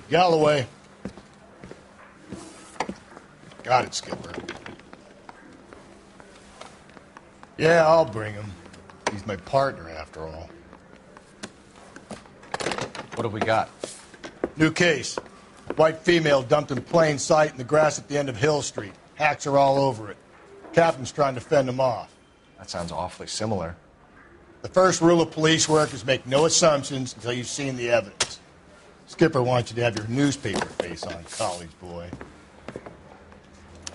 Galloway. Got it, Skipper. Yeah, I'll bring him. He's my partner, after all. What have we got? New case. White female dumped in plain sight in the grass at the end of Hill Street. Hacks are all over it. Captain's trying to fend them off. That sounds awfully similar. The first rule of police work is make no assumptions until you've seen the evidence. Skipper wants you to have your newspaper face on, college boy.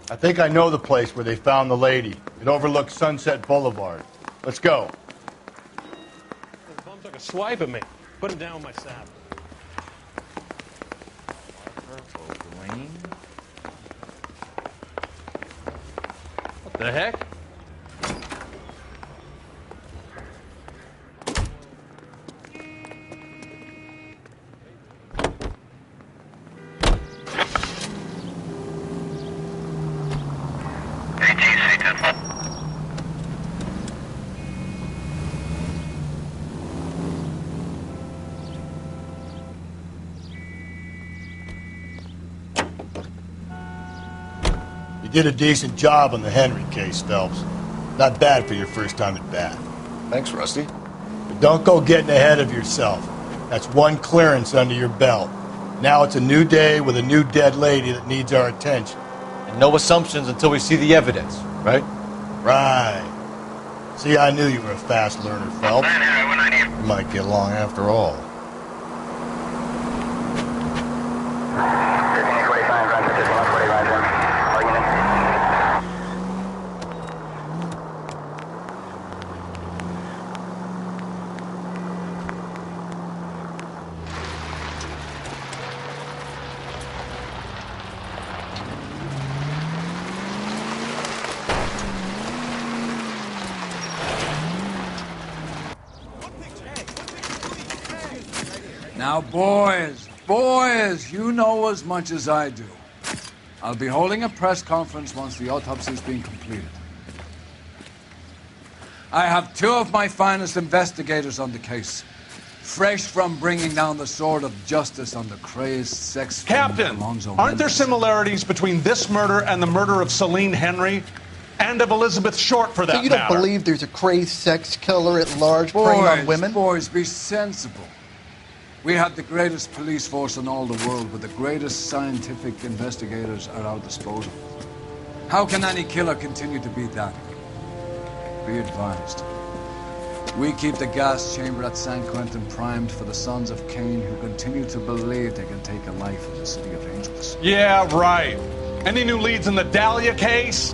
I think I know the place where they found the lady. It overlooks Sunset Boulevard. Let's go. The bum took a swipe at me. Put him down with my saddle. What the heck? You did a decent job on the Henry case, Phelps. Not bad for your first time at bat. Thanks, Rusty. But don't go getting ahead of yourself. That's one clearance under your belt. Now it's a new day with a new dead lady that needs our attention. And no assumptions until we see the evidence, right? Right. See, I knew you were a fast learner, Phelps. We might get along after all. Now, boys, you know as much as I do. I'll be holding a press conference once the autopsy's been completed. I have two of my finest investigators on the case, fresh from bringing down the sword of justice on the crazed sex... Captain, aren't there similarities between this murder and the murder of Celine Henry? And of Elizabeth Short, for that matter? So you don't matter? believe there's a crazed sex killer at large preying on women? Boys, be sensible. We have the greatest police force in all the world, with the greatest scientific investigators at our disposal. How can any killer continue to be that? Be advised. We keep the gas chamber at San Quentin primed for the sons of Cain who continue to believe they can take a life in the City of Angels. Yeah, right. Any new leads in the Dahlia case?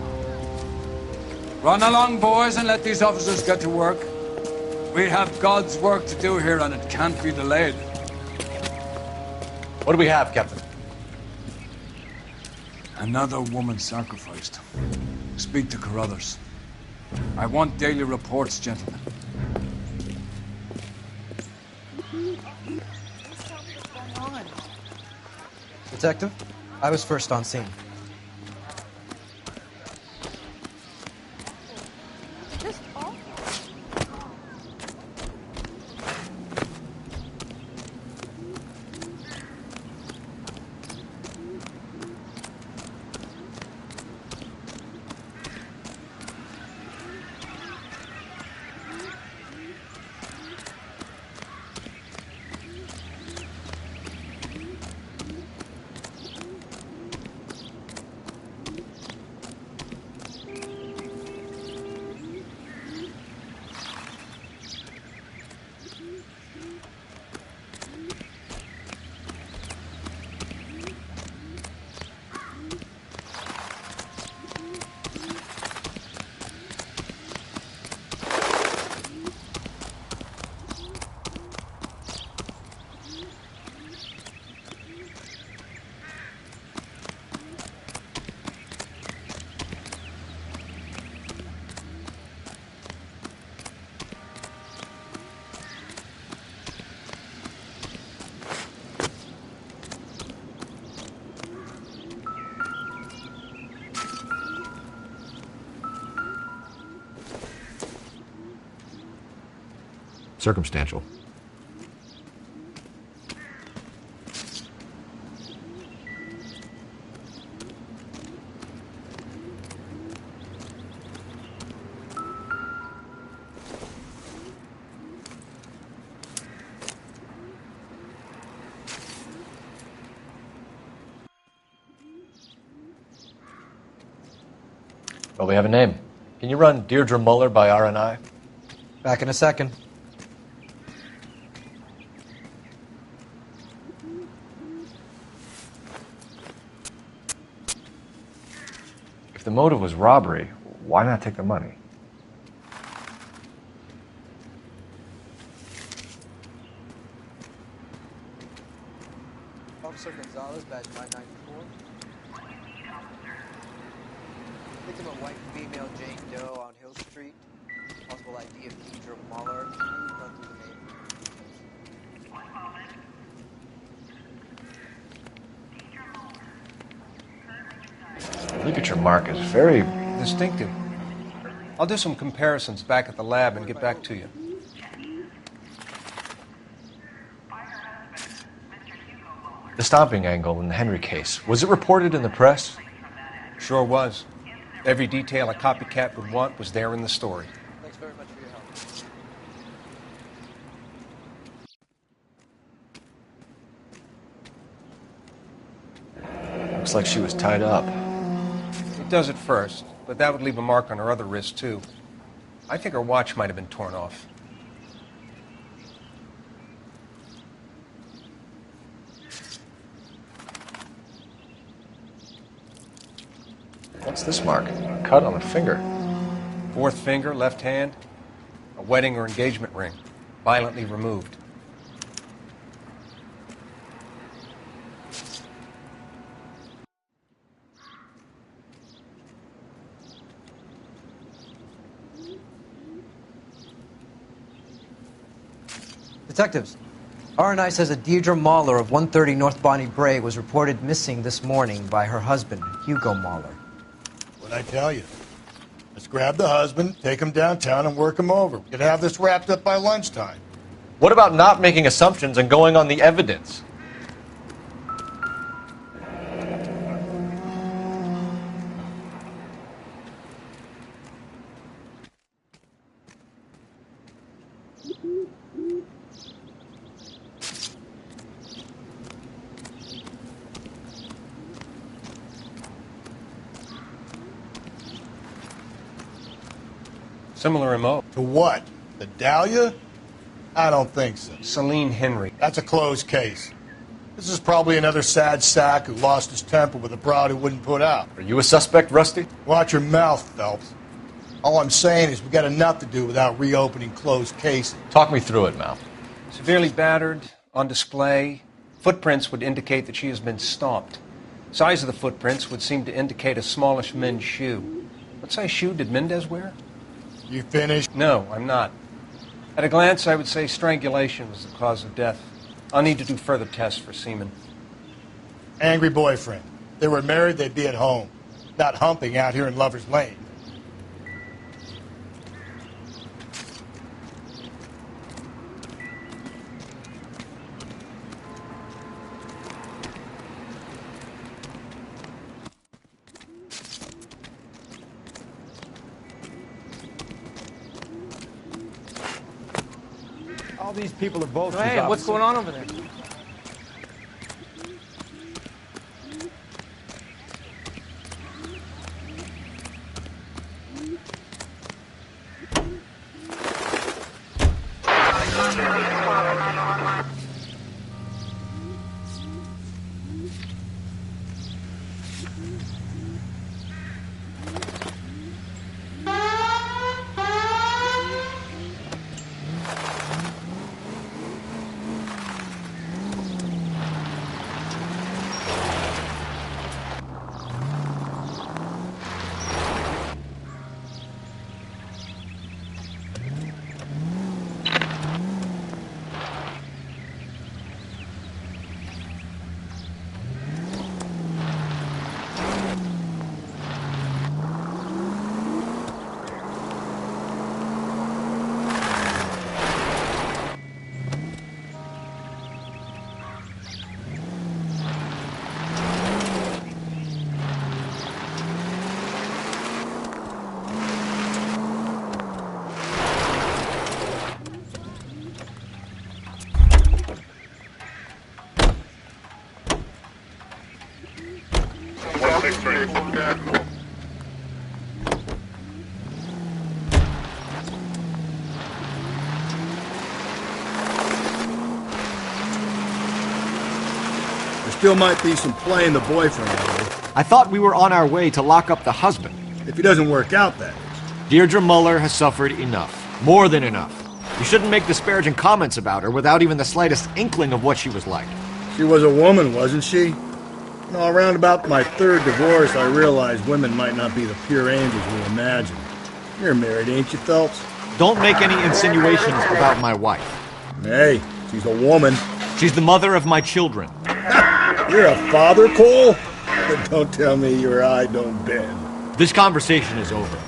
Run along, boys, and let these officers get to work. We have God's work to do here, and it can't be delayed. What do we have, Captain? Another woman sacrificed. Speak to Carruthers. I want daily reports, gentlemen. Detective, I was first on scene. Circumstantial. Well, we have a name. Can you run Deirdre Muller by RNI? Back in a second. If the motive was robbery, why not take the money? Officer Gonzalez, badge 594. Victim a white female Jane Doe on Hill Street. Possible ID of Deidre Muller. Can you run through the name? Look at your mark. It's very Distinctive. I'll do some comparisons back at the lab and get back to you. The stomping angle in the Henry case. Was it reported in the press? Sure was. Every detail a copycat would want was there in the story. Thanks very much for your help. Looks like she was tied up. It does at first, but that would leave a mark on her other wrist, too. I think her watch might have been torn off. What's this mark? A cut on the finger. Fourth finger, left hand, a wedding or engagement ring, violently removed. Detectives, RNI says that Deirdre Muller of 130 North Bonnie Bray was reported missing this morning by her husband, Hugo Muller. What'd I tell you? Let's grab the husband, take him downtown, and work him over. We could have this wrapped up by lunchtime. What about not making assumptions and going on the evidence? Similar MO. To what? The Dahlia? I don't think so. Celine Henry. That's a closed case. This is probably another sad sack who lost his temper with a broad who wouldn't put out. Are you a suspect, Rusty? Watch your mouth, Phelps. All I'm saying is we got enough to do without reopening closed cases. Talk me through it, Mal. Severely battered, on display. Footprints would indicate that she has been stomped. Size of the footprints would seem to indicate a smallish men's shoe. What size shoe did Mendez wear? You finished? No, I'm not. At a glance, I would say strangulation was the cause of death. I'll need to do further tests for semen. Angry boyfriend. If they were married, they'd be at home, not humping out here in Lover's Lane. All these people are vultures. Hey, what's going on over there? still might be some playing the boyfriend out of it. I thought we were on our way to lock up the husband. If he doesn't work out, that is. Deirdre Muller has suffered enough. More than enough. You shouldn't make disparaging comments about her without even the slightest inkling of what she was like. She was a woman, wasn't she? No, around about my third divorce, I realized women might not be the pure angels we imagine. You're married, ain't you, Phelps? Don't make any insinuations about my wife. Hey, she's a woman. She's the mother of my children. You're a father, Cole? But don't tell me your eye don't bend. This conversation is over.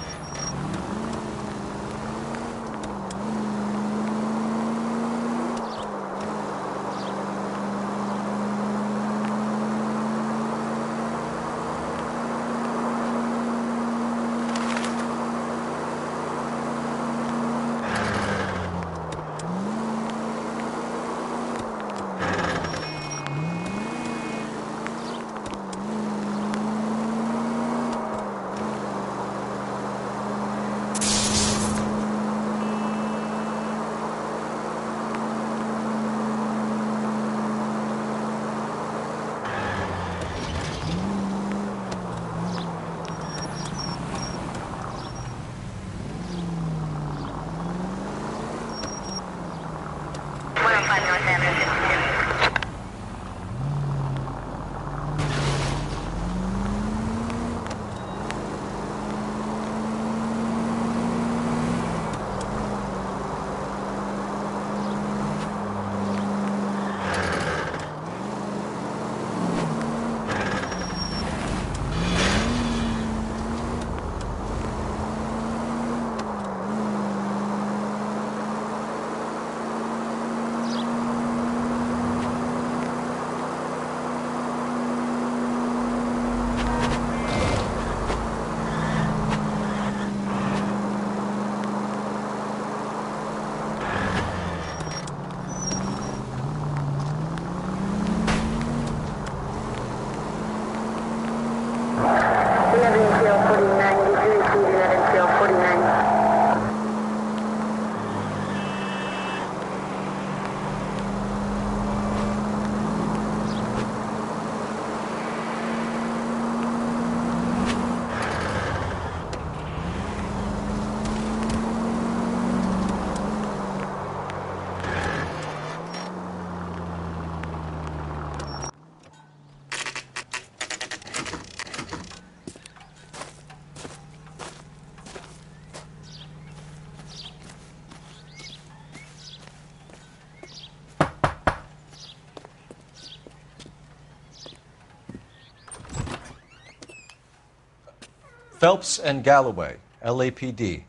Phelps and Galloway, LAPD.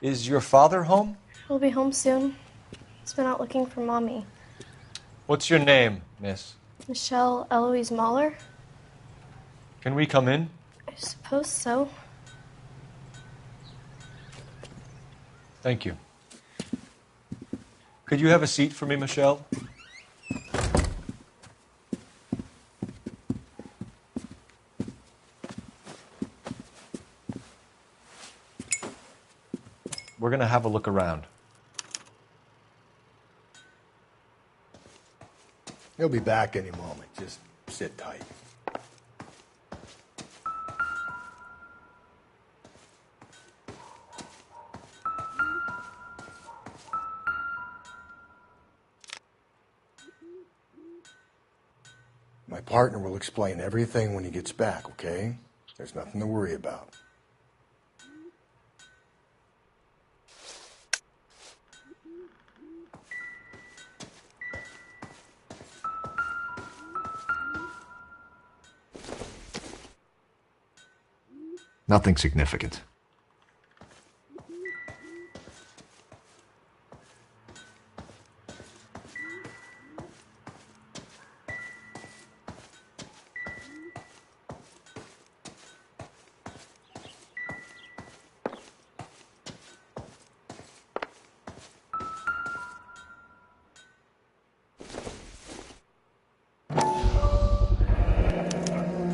Is your father home? He'll be home soon. He's been out looking for Mommy. What's your name, miss? Michelle Eloise Mahler? Can we come in? I suppose so. Thank you. Could you have a seat for me, Michelle? We're going to have a look around. He'll be back any moment. Just sit tight. My partner will explain everything when he gets back, okay? There's nothing to worry about. Nothing significant.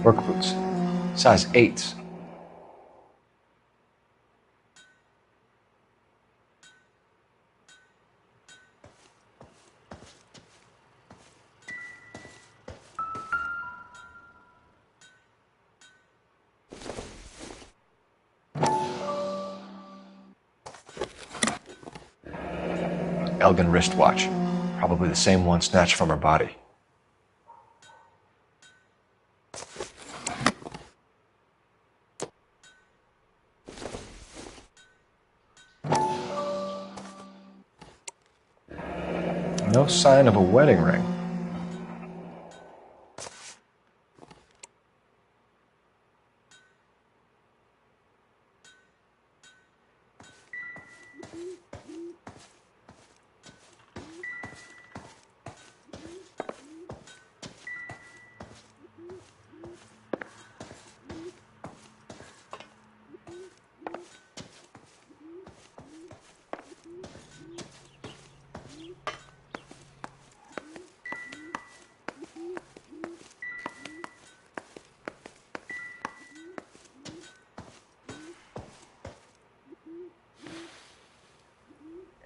Work boots. Size 8. Elgin wristwatch. Probably the same one snatched from her body. No sign of a wedding ring.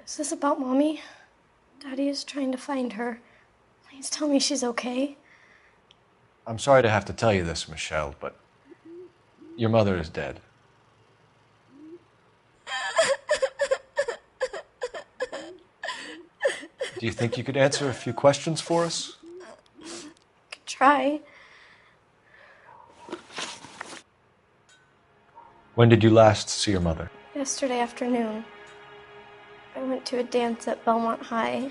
Is this about Mommy? Daddy is trying to find her. Please tell me she's okay. I'm sorry to have to tell you this, Michelle, but your mother is dead. Do you think you could answer a few questions for us? Could try. When did you last see your mother? Yesterday afternoon. I went to a dance at Belmont High.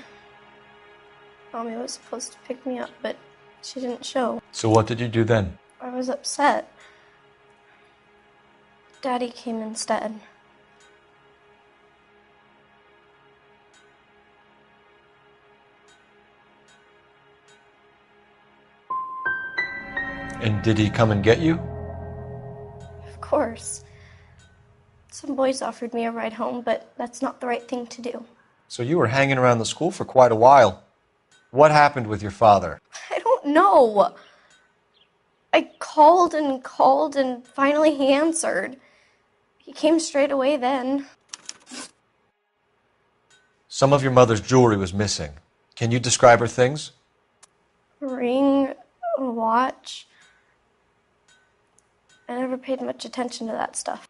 Mommy was supposed to pick me up, but she didn't show. So what did you do then? I was upset. Daddy came instead. And did he come and get you? Of course. Some boys offered me a ride home, but that's not the right thing to do. So you were hanging around the school for quite a while. What happened with your father? I don't know. I called and finally he answered. He came straight away then. Some of your mother's jewelry was missing. Can you describe her things? A ring, a watch. I never paid much attention to that stuff.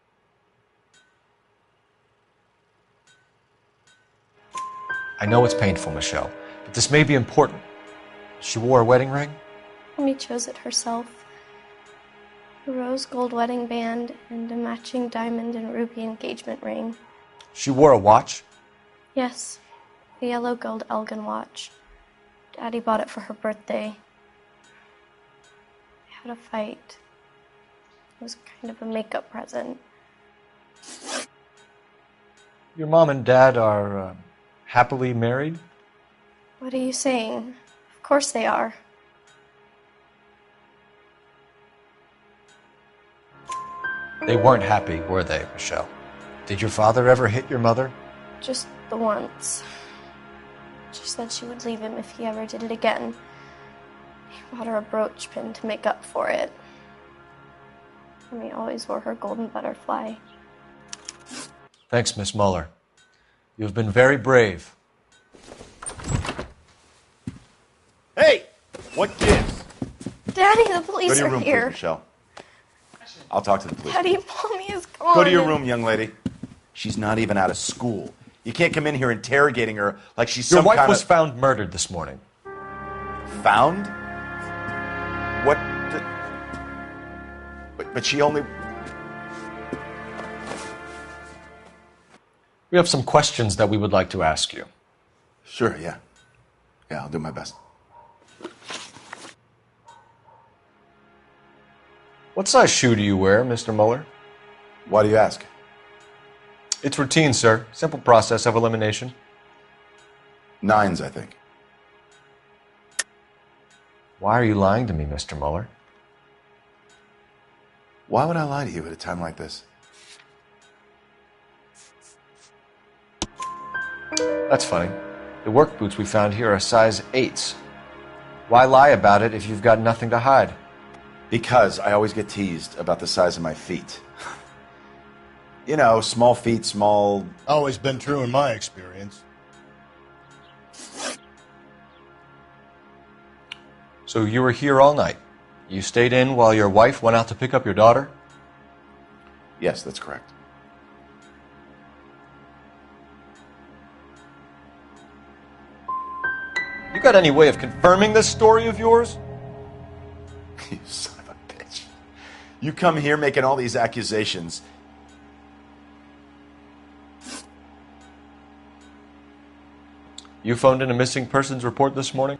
I know it's painful, Michelle, but this may be important. She wore a wedding ring? Mommy chose it herself. A rose gold wedding band and a matching diamond and ruby engagement ring. She wore a watch? Yes, the yellow gold Elgin watch. Daddy bought it for her birthday. We had a fight. It was kind of a makeup present. Your mom and dad are happily married? What are you saying? Of course they are. They weren't happy, were they, Michelle? Did your father ever hit your mother? Just the once. She said she would leave him if he ever did it again. He bought her a brooch pin to make up for it. And he always wore her golden butterfly. Thanks, Miss Muller. You have been very brave. Hey! What gives? Daddy, the police Go to your are room, here. please, Michelle. I'll talk to the police. Daddy, Mommy is gone. Go to your room, young lady. She's not even out of school. You can't come in here interrogating her like she's Your some wife kind was of... found murdered this morning. Found? What the... But she only... We have some questions that we would like to ask you. Sure, yeah. Yeah, I'll do my best. What size shoe do you wear, Mr. Muller? Why do you ask? It's routine, sir. Simple process of elimination. 9s, I think. Why are you lying to me, Mr. Muller? Why would I lie to you at a time like this? That's funny. The work boots we found here are size 8s. Why lie about it if you've got nothing to hide? Because I always get teased about the size of my feet. You know, small feet, small... Always been true in my experience. So you were here all night. You stayed in while your wife went out to pick up your daughter? Yes, that's correct. You got any way of confirming this story of yours? You son of a bitch. You come here making all these accusations. You phoned in a missing persons report this morning?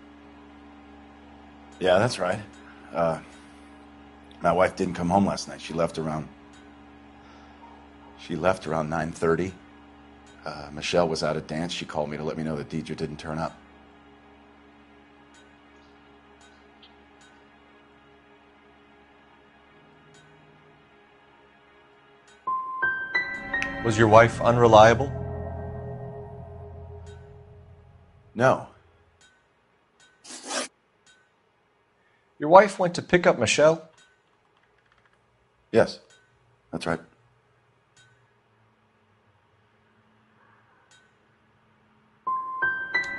Yeah, that's right. My wife didn't come home last night. She left around 9:30. Michelle was out at dance. She called me to let me know that Deidre didn't turn up. Was your wife unreliable? No. Your wife went to pick up Michelle? Yes, that's right.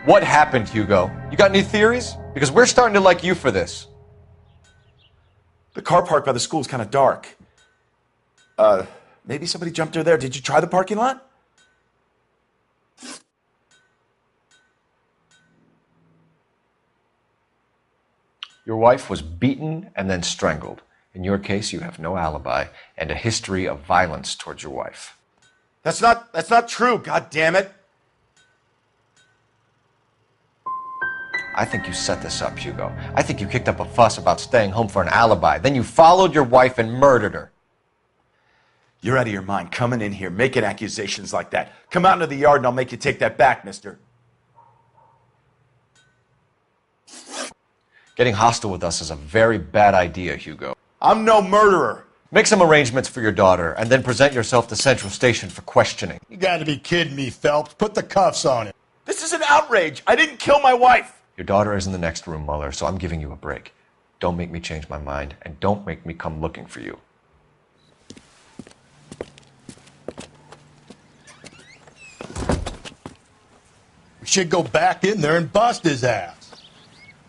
What happened, Hugo? You got any theories? Because we're starting to like you for this. The car park by the school is kind of dark. Maybe somebody jumped her there. Did you try the parking lot? Your wife was beaten and then strangled. In your case, you have no alibi and a history of violence towards your wife. That's not true, god damn it. I think you set this up, Hugo. I think you kicked up a fuss about staying home for an alibi. Then you followed your wife and murdered her. You're out of your mind coming in here making accusations like that. Come out into the yard and I'll make you take that back, mister. Getting hostile with us is a very bad idea, Hugo. I'm no murderer. Make some arrangements for your daughter and then present yourself to Central Station for questioning. You gotta be kidding me, Phelps. Put the cuffs on him. This is an outrage. I didn't kill my wife. Your daughter is in the next room, Mueller, so I'm giving you a break. Don't make me change my mind, and don't make me come looking for you. We should go back in there and bust his ass.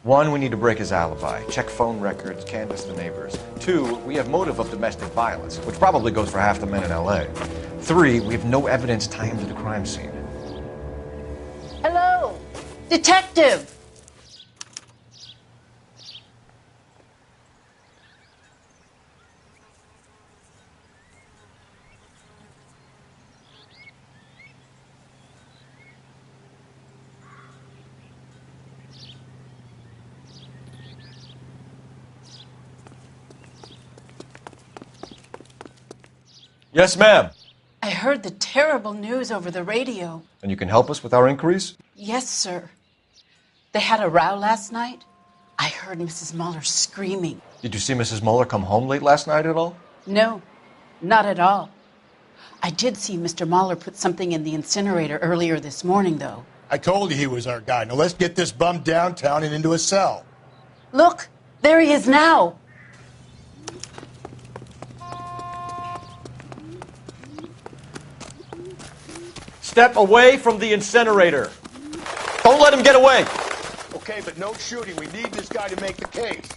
1, we need to break his alibi. Check phone records, canvass the neighbors. 2, we have motive of domestic violence, which probably goes for half the men in L.A. 3, we have no evidence tying him to the crime scene. Hello, detective. Yes, ma'am. I heard the terrible news over the radio. And you can help us with our inquiries? Yes, sir. They had a row last night. I heard Mrs. Mueller screaming. Did you see Mrs. Mueller come home late last night at all? No, not at all. I did see Mr. Mueller put something in the incinerator earlier this morning, though. I told you he was our guy. Now let's get this bum downtown and into a cell. Look, there he is now. Step away from the incinerator. Don't let him get away. Okay, but no shooting. We need this guy to make the case.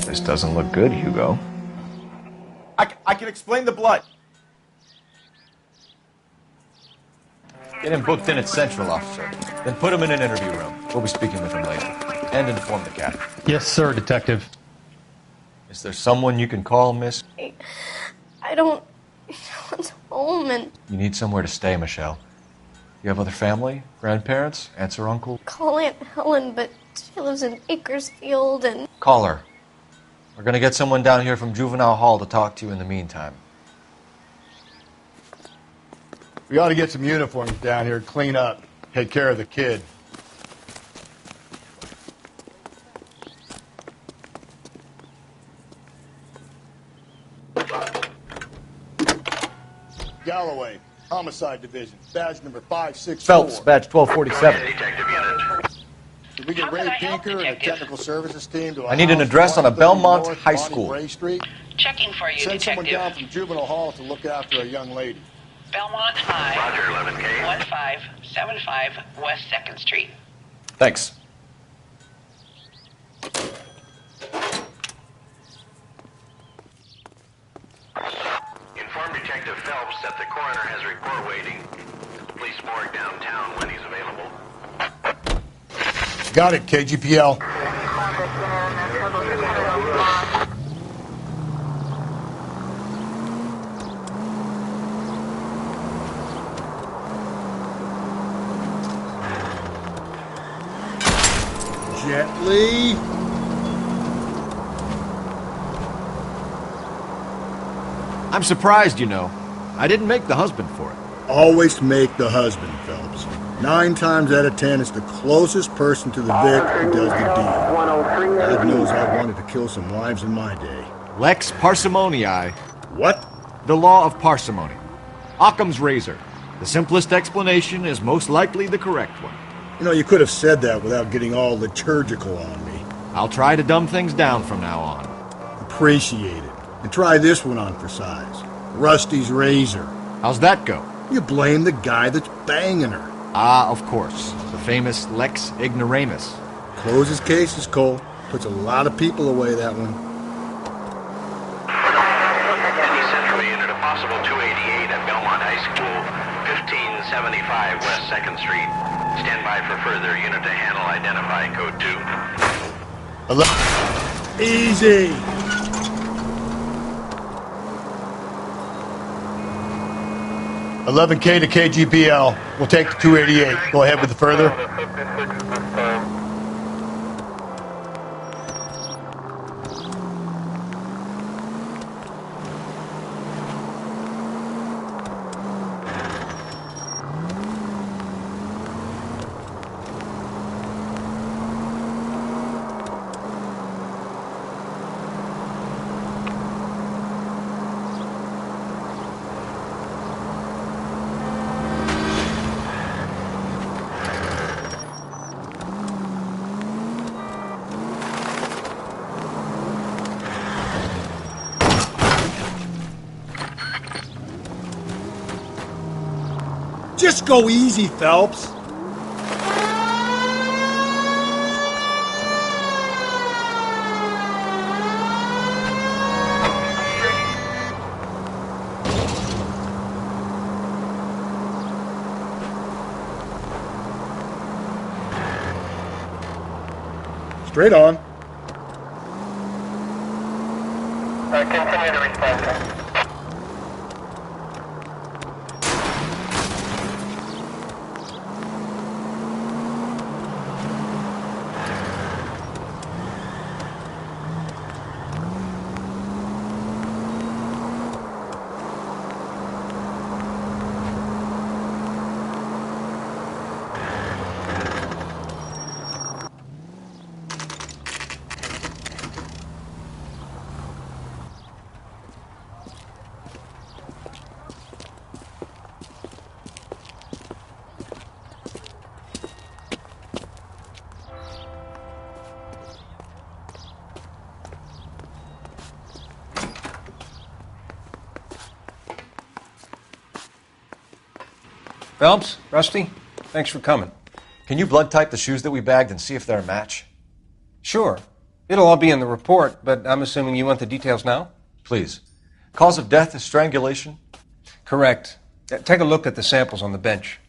This doesn't look good, Hugo. I can explain the blood. Get him booked in at Central, officer. Then put him in an interview room. We'll be speaking with him later. And inform the captain. Yes, sir, detective. Is there someone you can call, miss? I don't want home, and You need somewhere to stay, Michelle. You have other family? Grandparents? Aunts or uncle? call Aunt Helen, but she lives in Bakersfield, and Call her. We're gonna get someone down here from Juvenile Hall to talk to you in the meantime. We ought to get some uniforms down here, clean up, take care of the kid. Galloway, Homicide Division, badge number 564. Phelps, badge 1247. We get How Ray can I help, Pinker and the Detective? technical services team to I need an address on a Belmont High School. Street. Checking for you, Send someone Detective. down from juvenile hall to look after a young lady. Belmont High. Roger, 11K. 1575 West 2nd Street. Thanks. Inform Detective Phelps that the coroner has a report waiting. Police morgue downtown when he's available. Got it, KGPL. Gently. I'm surprised, you know. I didn't make the husband for it. Always make the husband, Phelps. 9 times out of 10, it's the closest person to the Vic who does the deed. God knows I wanted to kill some wives in my day. Lex parsimoniae. What? The law of parsimony. Occam's razor. The simplest explanation is most likely the correct one. You know, you could have said that without getting all liturgical on me. I'll try to dumb things down from now on. Appreciate it. And try this one on for size. Rusty's razor. How's that go? You blame the guy that's banging her. Ah, of course. The famous Lex ignoramus. Closes cases, Cole. Puts a lot of people away, that one. Any Central unit, a possible 288 at Belmont High School, 1575 West 2nd Street. Stand by for further unit to handle. Identify code 2. Easy. $11K to KGPL. We'll take the 288. Go ahead with the further. Just go easy, Phelps. Straight on. Continue to respond. Phelps, Rusty, thanks for coming. Can you blood type the shoes that we bagged and see if they're a match? Sure. It'll all be in the report, but I'm assuming you want the details now? Please. Cause of death is strangulation? Correct. Take a look at the samples on the bench.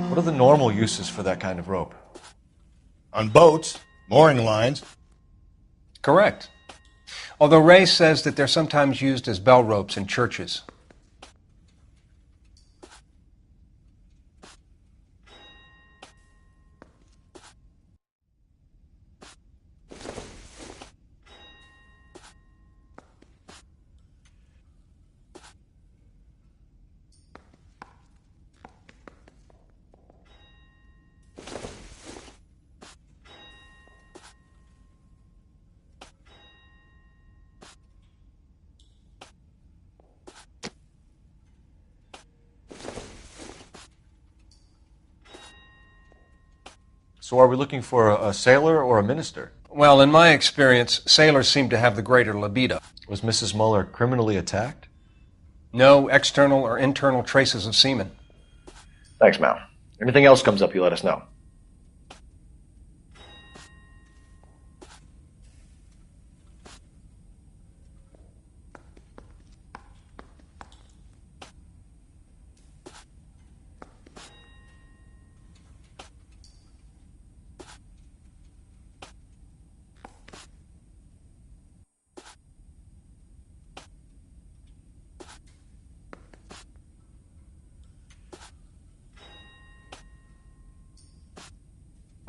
What are the normal uses for that kind of rope? On boats, mooring lines. Correct. Although Ray says that they're sometimes used as bell ropes in churches. So are we looking for a sailor or a minister? Well, in my experience, sailors seem to have the greater libido. Was Mrs. Muller criminally attacked? No external or internal traces of semen. Thanks, Mal. Anything else comes up, you let us know.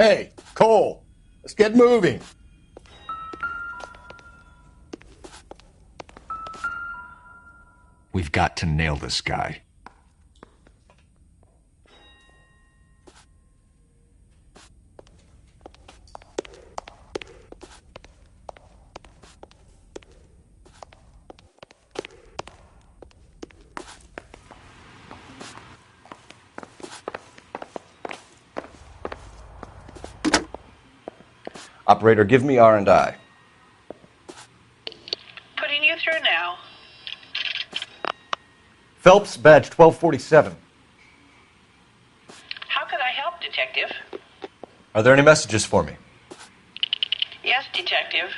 Hey, Cole, let's get moving. We've got to nail this guy. Operator, give me R&I. Putting you through now. Phelps, badge 1247. How could I help, Detective? Are there any messages for me? Yes, Detective.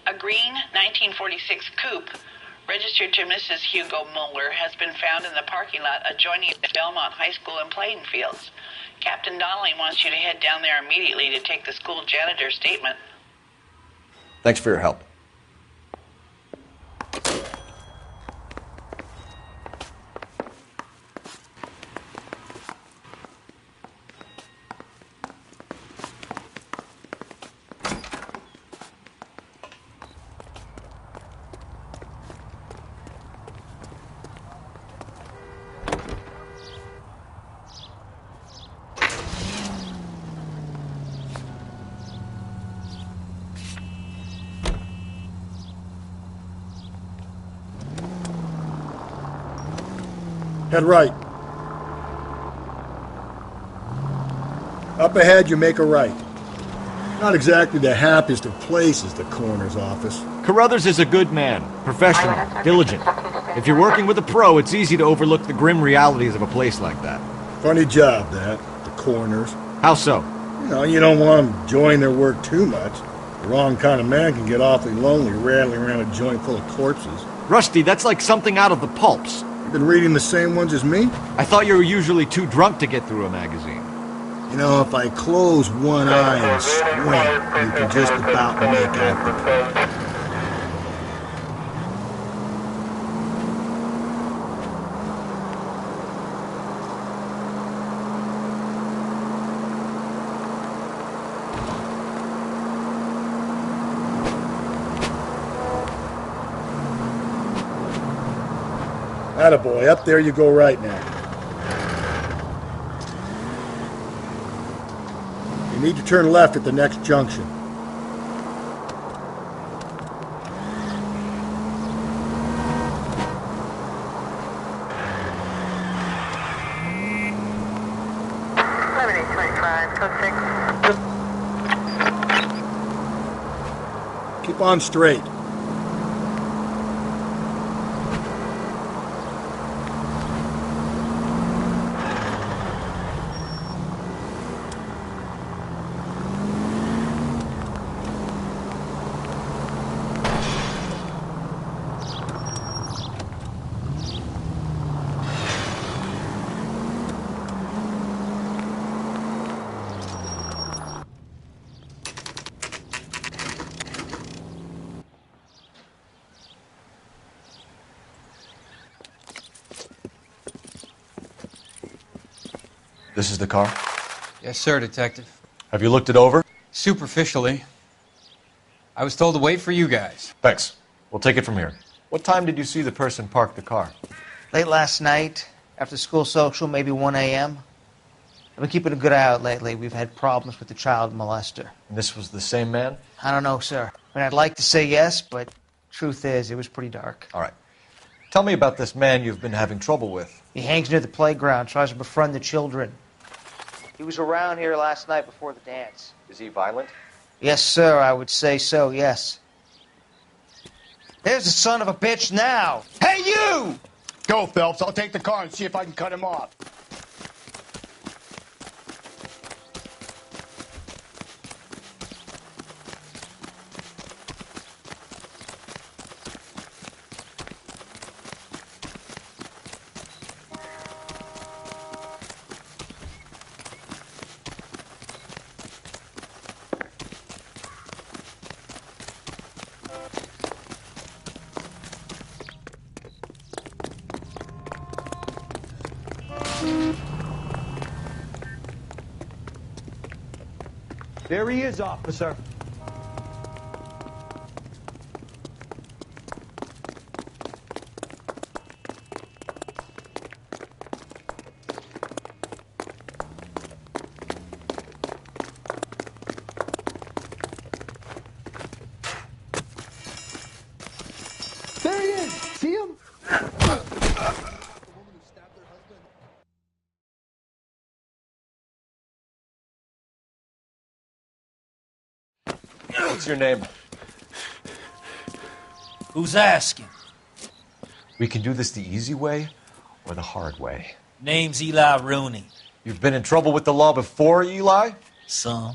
A green 1946 coupe registered to Mrs. Hugo Muller has been found in the parking lot adjoining the Belmont High School and playing fields. Captain Donnelly wants you to head down there immediately to take the school janitor's statement. Thanks for your help. Head right. Up ahead, you make a right. Not exactly the happiest of places, the coroner's office. Carruthers is a good man, professional, diligent. If you're working with a pro, it's easy to overlook the grim realities of a place like that. Funny job, that, the coroner's. How so? You don't want them enjoying their work too much. The wrong kind of man can get awfully lonely rattling around a joint full of corpses. Rusty, that's like something out of the pulps. Been reading the same ones as me? I thought you were usually too drunk to get through a magazine. If I close one eye and squint, you can just about make out the point. Attaboy, up there you go right now. You need to turn left at the next junction. Keep on straight. This is the car? Yes, sir, Detective. Have you looked it over? Superficially. I was told to wait for you guys. Thanks. We'll take it from here. What time did you see the person park the car? Late last night, after school social, maybe 1 a.m. I've been keeping a good eye out lately. We've had problems with the child molester. And this was the same man? I don't know, sir. I mean, I'd like to say yes, but truth is, it was pretty dark. All right. Tell me about this man you've been having trouble with. He hangs near the playground, tries to befriend the children. He was around here last night before the dance. Is he violent? Yes, sir, I would say so, yes. There's the son of a bitch now. Hey, you! Go, Phelps. I'll take the car and see if I can cut him off. There he is, officer. There he is. See him? What's your name? Who's asking? We can do this the easy way or the hard way. Name's Eli Rooney. You've been in trouble with the law before, Eli? Some.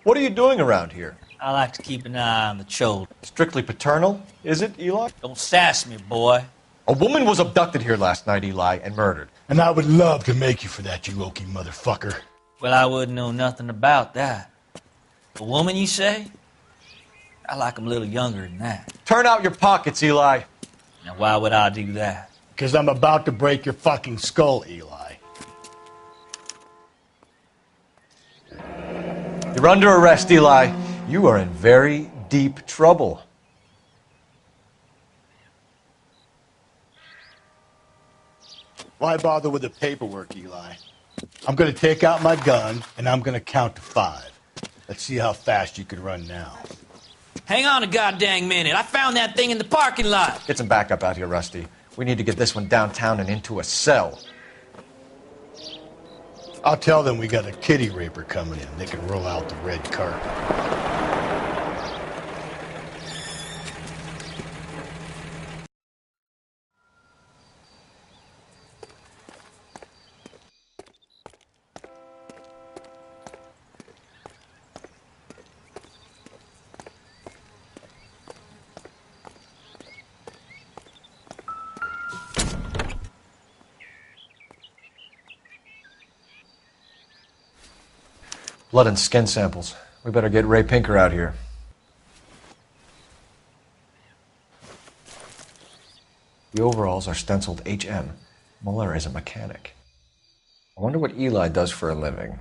What are you doing around here? I like to keep an eye on the children. Strictly paternal, is it, Eli? Don't sass me, boy. A woman was abducted here last night, Eli, and murdered. And I would love to make you for that, you oaky motherfucker. Well, I wouldn't know nothing about that. A woman, you say? I like 'em a little younger than that. Turn out your pockets, Eli. Now, why would I do that? Because I'm about to break your fucking skull, Eli. You're under arrest, Eli. You are in very deep trouble. Why bother with the paperwork, Eli? I'm going to take out my gun, and I'm going to count to 5. Let's see how fast you can run now. Hang on a goddamn minute. I found that thing in the parking lot. Get some backup out here, Rusty. We need to get this one downtown and into a cell. I'll tell them we got a kitty raper coming in. They can roll out the red carpet. Blood and skin samples. We better get Ray Pinker out here. The overalls are stenciled HM. Muller is a mechanic. I wonder what Eli does for a living.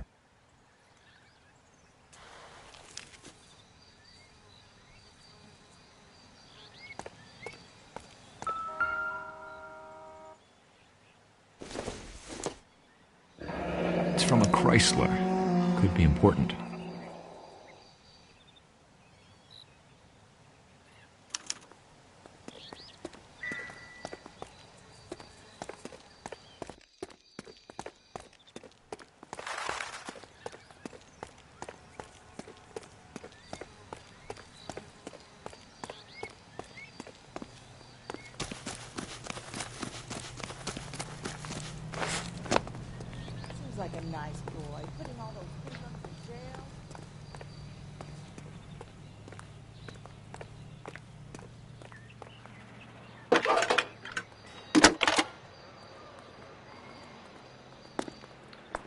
It's from a Chrysler. Could be important. Seems like a nice boy, putting all those hoodlums in jail.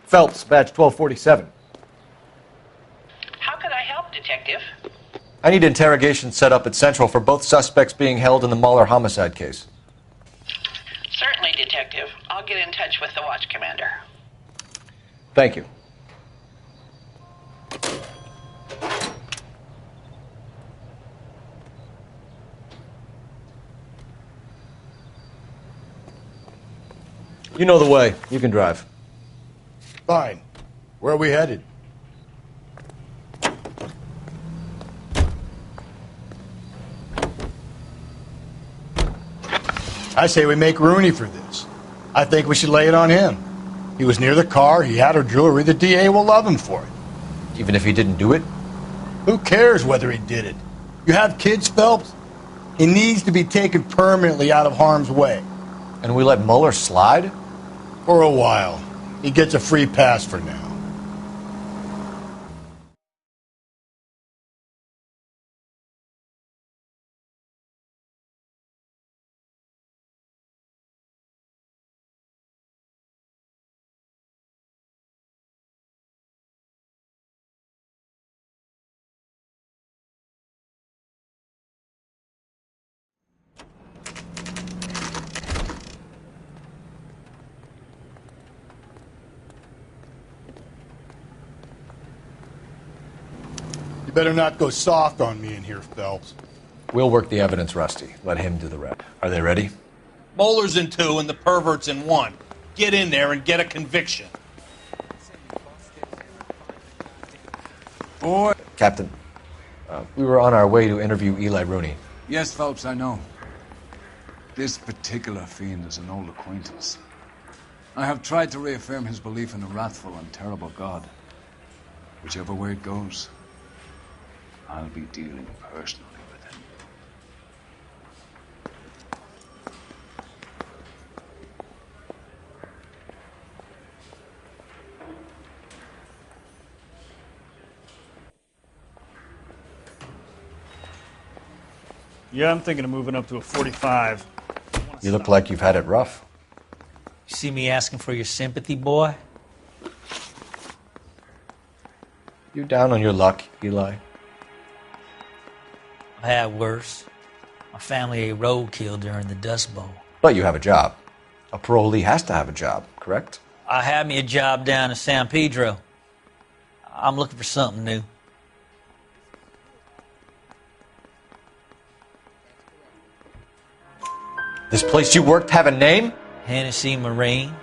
Phelps, badge 1247. How could I help, Detective? I need interrogation set up at Central for both suspects being held in the Muller homicide case. Certainly, Detective. I'll get in touch with the watch commander. Thank you. You know the way. You can drive. Fine. Where are we headed? I say we make Rooney for this. I think we should lay it on him. He was near the car, he had her jewelry, the DA will love him for it. Even if he didn't do it? Who cares whether he did it? You have kids, Phelps? He needs to be taken permanently out of harm's way. And we let Mueller slide? For a while. He gets a free pass for now. You better not go soft on me in here, Phelps. We'll work the evidence, Rusty. Let him do the rep. Are they ready? Moeller's in 2 and the pervert's in 1. Get in there and get a conviction. Boy. Captain, we were on our way to interview Eli Rooney. Yes, Phelps, I know. This particular fiend is an old acquaintance. I have tried to reaffirm his belief in a wrathful and terrible God. Whichever way it goes, I'll be dealing personally with him. Yeah, I'm thinking of moving up to a 45. You look like you've had it rough. You see me asking for your sympathy, boy? You down on your luck, Eli? I had worse. My family ate roadkill during the Dust Bowl. But you have a job. A parolee has to have a job, correct? I had me a job down in San Pedro. I'm looking for something new. This place you worked have a name? Hennessy Marine.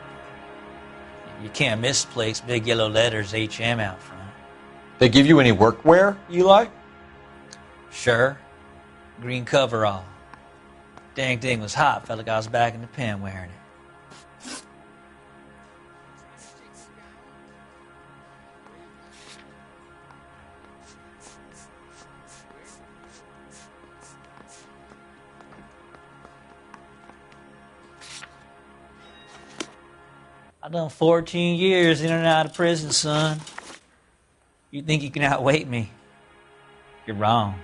You can't miss the place. Big yellow letters, HM out front. They give you any workwear, Eli? Sure. Green coverall. Dang thing was hot. Felt like I was back in the pen wearing it. I done 14 years in and out of prison, son. You think you can outweight me? You're wrong.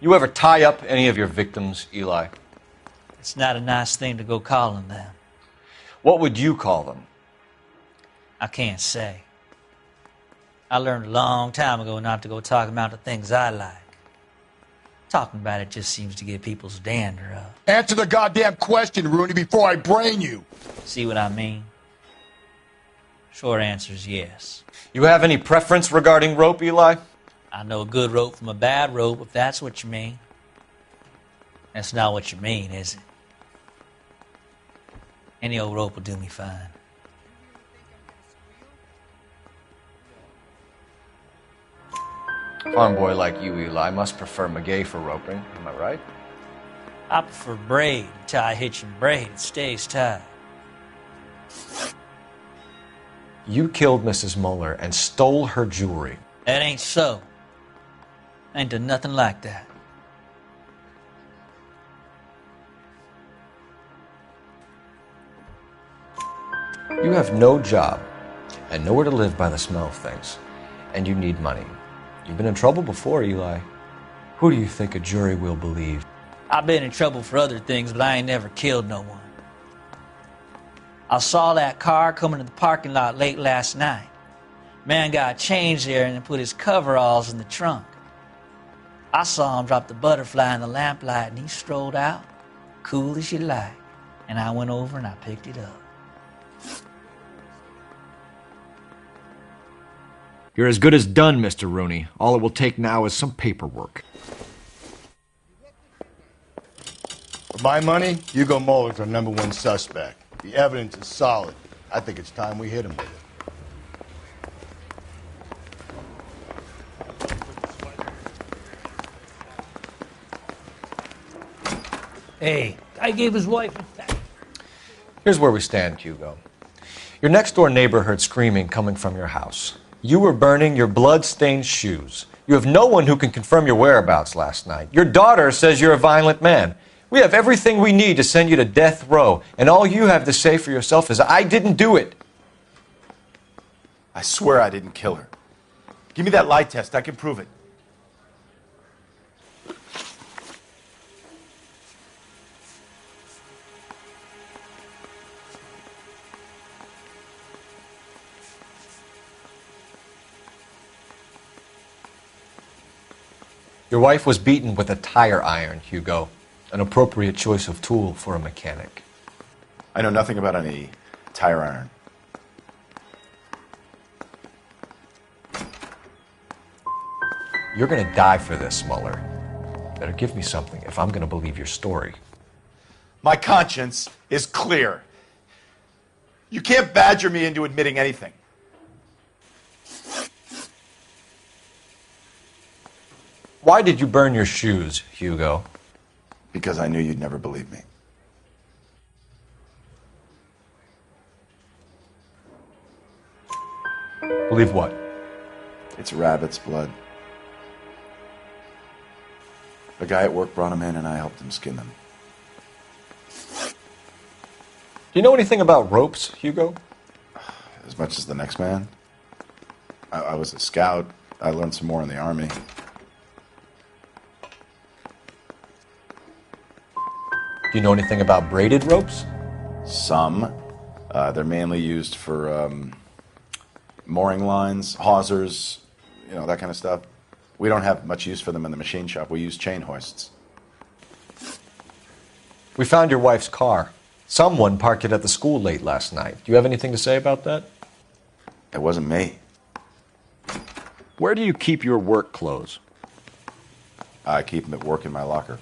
You ever tie up any of your victims, Eli? It's not a nice thing to go calling them. What would you call them? I can't say. I learned a long time ago not to go talking about the things I like. Talking about it just seems to get people's dander up. Answer the goddamn question, Rooney, before I brain you. See what I mean? Short answer is yes. You have any preference regarding rope, Eli? I know a good rope from a bad rope, if that's what you mean. That's not what you mean, is it? Any old rope will do me fine. Farm boy like you, Eli, must prefer Magay for roping. Am I right? I prefer braid. You tie a hitch and braid, it stays tied. You killed Mrs. Mueller and stole her jewelry. That ain't so. I ain't done nothing like that. You have no job and nowhere to live by the smell of things. And you need money. You've been in trouble before, Eli. Who do you think a jury will believe? I've been in trouble for other things, but I ain't never killed no one. I saw that car coming to the parking lot late last night. Man got changed there and then put his coveralls in the trunk. I saw him drop the butterfly in the lamplight and he strolled out, cool as you like. And I went over and I picked it up. You're as good as done, Mr. Rooney. All it will take now is some paperwork. For my money, Hugo Mueller's our #1 suspect. The evidence is solid. I think it's time we hit him with it. Hey, I gave his wife a... Here's where we stand, Hugo. Your next-door neighbor heard screaming coming from your house. You were burning your blood-stained shoes. You have no one who can confirm your whereabouts last night. Your daughter says you're a violent man. We have everything we need to send you to death row, and all you have to say for yourself is, I didn't do it. I swear I didn't kill her. Give me that lie test. I can prove it. Your wife was beaten with a tire iron, Hugo. An appropriate choice of tool for a mechanic. I know nothing about any tire iron. You're gonna die for this, Mueller. Better give me something if I'm gonna believe your story. My conscience is clear. You can't badger me into admitting anything. Why did you burn your shoes, Hugo? Because I knew you'd never believe me. Believe what? It's rabbit's blood. A guy at work brought them in and I helped him skin them. Do you know anything about ropes, Hugo? As much as the next man. I was a scout. I learned some more in the army. Do you know anything about braided ropes? Some. They're mainly used for mooring lines, hawsers, you know, that kind of stuff. We don't have much use for them in the machine shop. We use chain hoists. We found your wife's car. Someone parked it at the school late last night. Do you have anything to say about that? It wasn't me. Where do you keep your work clothes? I keep them at work in my locker.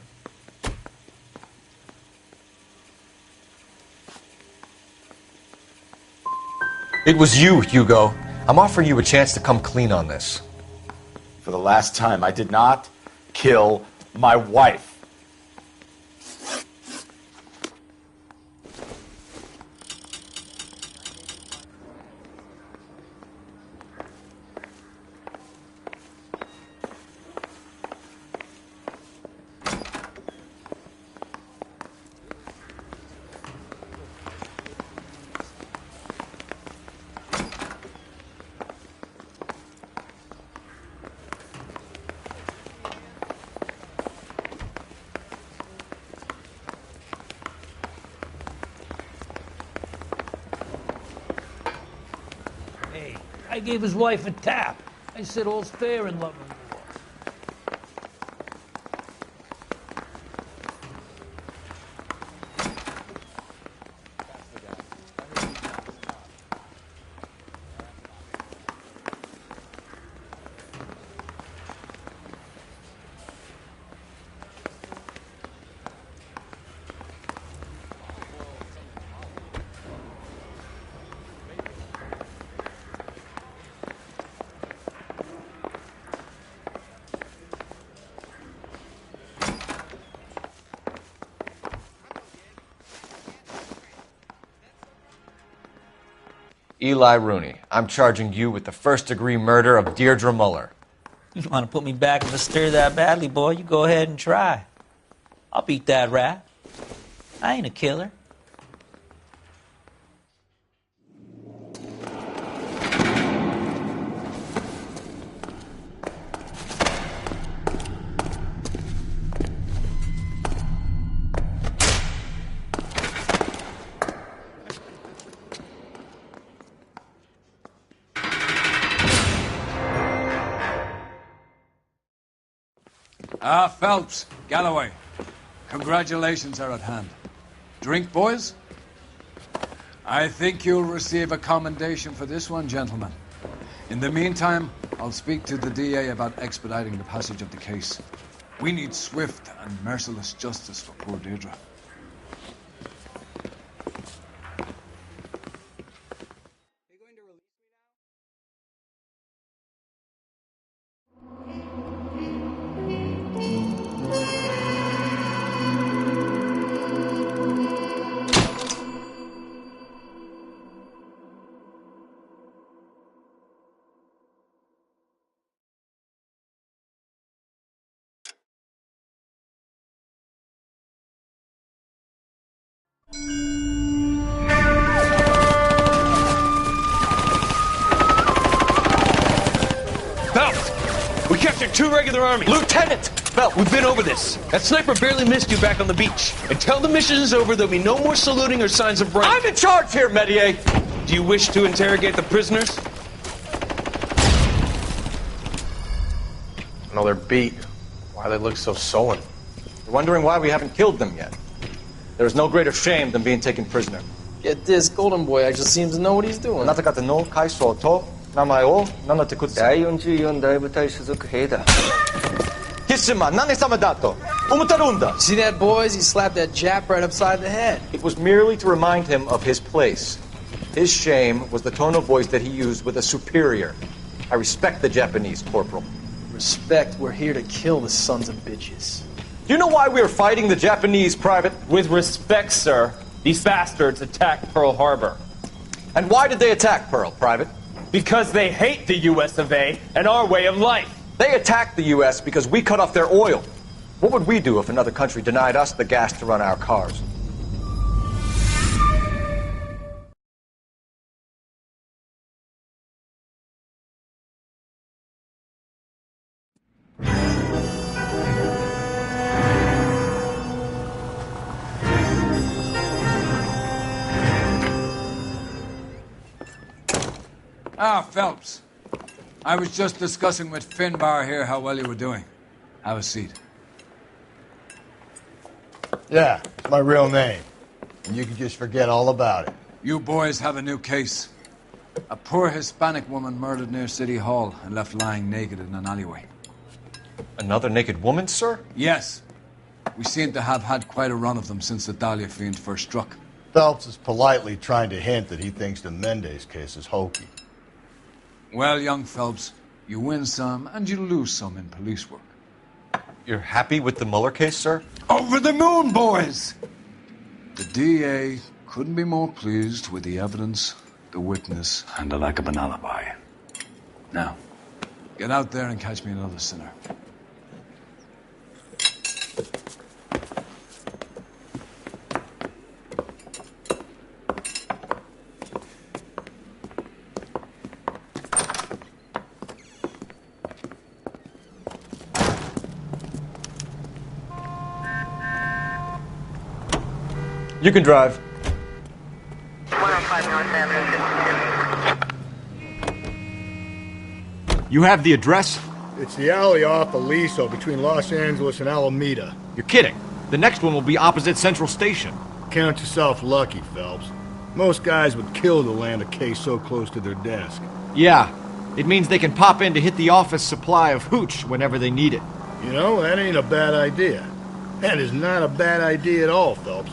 It was you, Hugo. I'm offering you a chance to come clean on this. For the last time, I did not kill my wife. I gave his wife a tap. I said all's fair in love and war. Eli Rooney, I'm charging you with the first-degree murder of Deirdre Muller. You want to put me back in the stir that badly, boy? You go ahead and try. I'll beat that rap. I ain't a killer. Phelps, Galloway, congratulations are at hand. Drink, boys? I think you'll receive a commendation for this one, gentlemen. In the meantime, I'll speak to the DA about expediting the passage of the case. We need swift and merciless justice for poor Deirdre. 2 regular army. Lieutenant! Well, we've been over this. That sniper barely missed you back on the beach. Until the mission is over, there'll be no more saluting or signs of rank. I'm in charge here, Medier! Do you wish to interrogate the prisoners? No, they're beat. Why they look so sullen? You're wondering why we haven't killed them yet. There is no greater shame than being taken prisoner. Get this, Golden Boy actually seems to know what he's doing. あなた方の階層と名前を名乗ってください。第44大部隊所属兵だ。貴様、何様だと思ってるんだ。 See that, boys? He slapped that Jap right upside the head. It was merely to remind him of his place. His shame was the tone of voice that he used with a superior. I respect the Japanese, Corporal. Respect, we're here to kill the sons of bitches. Do you know why we are fighting the Japanese, Private? With respect, sir, these bastards attacked Pearl Harbor. And why did they attack Pearl, Private? Because they hate the US of A and our way of life. They attacked the U.S. because we cut off their oil. What would we do if another country denied us the gas to run our cars? Ah, Phelps. I was just discussing with Finbar here how well you were doing. Have a seat. Yeah, it's my real name. And you can just forget all about it. You boys have a new case. A poor Hispanic woman murdered near City Hall and left lying naked in an alleyway. Another naked woman, sir? Yes. We seem to have had quite a run of them since the Dahlia fiend first struck. Phelps is politely trying to hint that he thinks the Mendez case is hokey. Well, young Phelps, you win some and you lose some in police work. You're happy with the Mueller case, sir? Over the moon, boys! The DA couldn't be more pleased with the evidence, the witness, and the lack of an alibi. Now, get out there and catch me another sinner. You can drive. 105 North Avenue. You have the address? It's the alley off Aliso between Los Angeles and Alameda. You're kidding. The next one will be opposite Central Station. Count yourself lucky, Phelps. Most guys would kill to land a case so close to their desk. Yeah. It means they can pop in to hit the office supply of hooch whenever they need it. You know, that ain't a bad idea. That is not a bad idea at all, Phelps.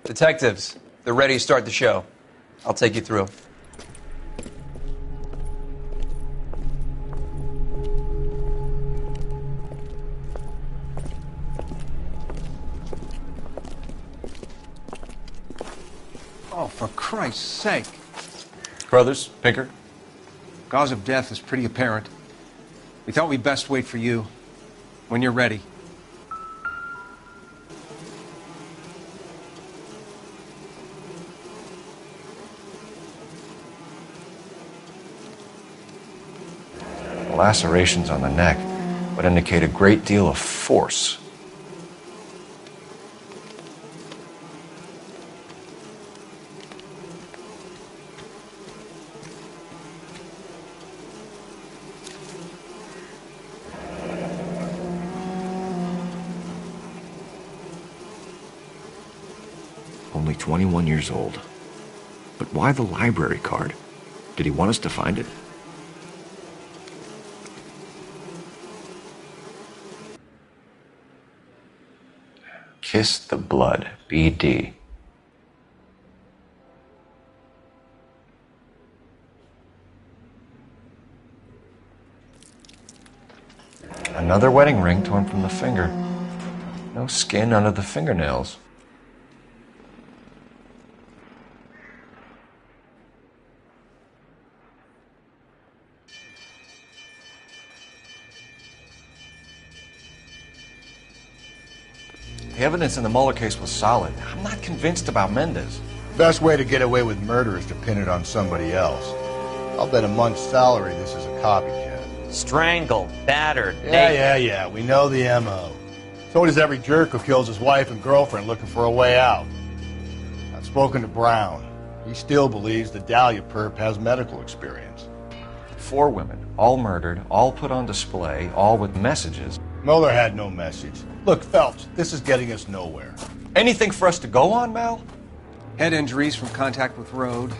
Detectives, they're ready to start the show. I'll take you through. Oh, for Christ's sake. Brothers, Pinker? Cause of death is pretty apparent. We thought we'd best wait for you. When you're ready. Lacerations on the neck would indicate a great deal of force. Only 21 years old. But why the library card? Did he want us to find it? Kiss the blood, BD. Another wedding ring torn from the finger. No skin under the fingernails. The evidence in the Mueller case was solid. I'm not convinced about Mendez. Best way to get away with murder is to pin it on somebody else. I'll bet a month's salary this is a copycat. Strangled, battered, Yeah, we know the M.O. So does every jerk who kills his wife and girlfriend looking for a way out. I've spoken to Brown. He still believes the Dahlia perp has medical experience. 4 women, all murdered, all put on display, all with messages. Mueller had no message. Look, Phelps, this is getting us nowhere. Anything for us to go on, Mal? Head injuries from contact with road,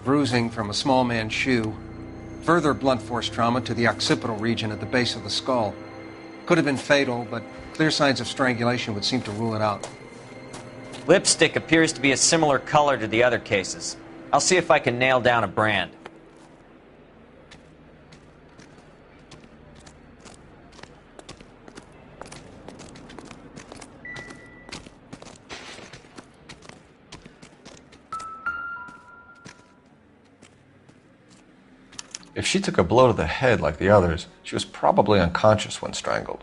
bruising from a small man's shoe, further blunt force trauma to the occipital region at the base of the skull. Could have been fatal, but clear signs of strangulation would seem to rule it out. Lipstick appears to be a similar color to the other cases. I'll see if I can nail down a brand. If she took a blow to the head like the others, she was probably unconscious when strangled.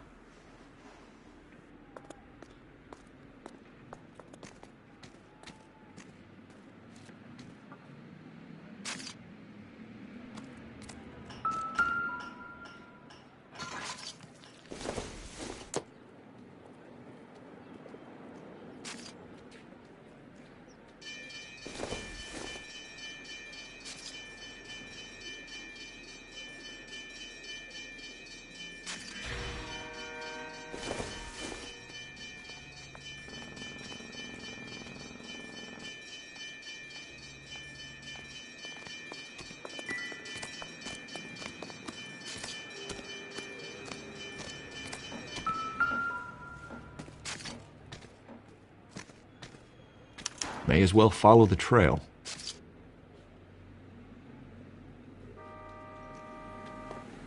May as well follow the trail.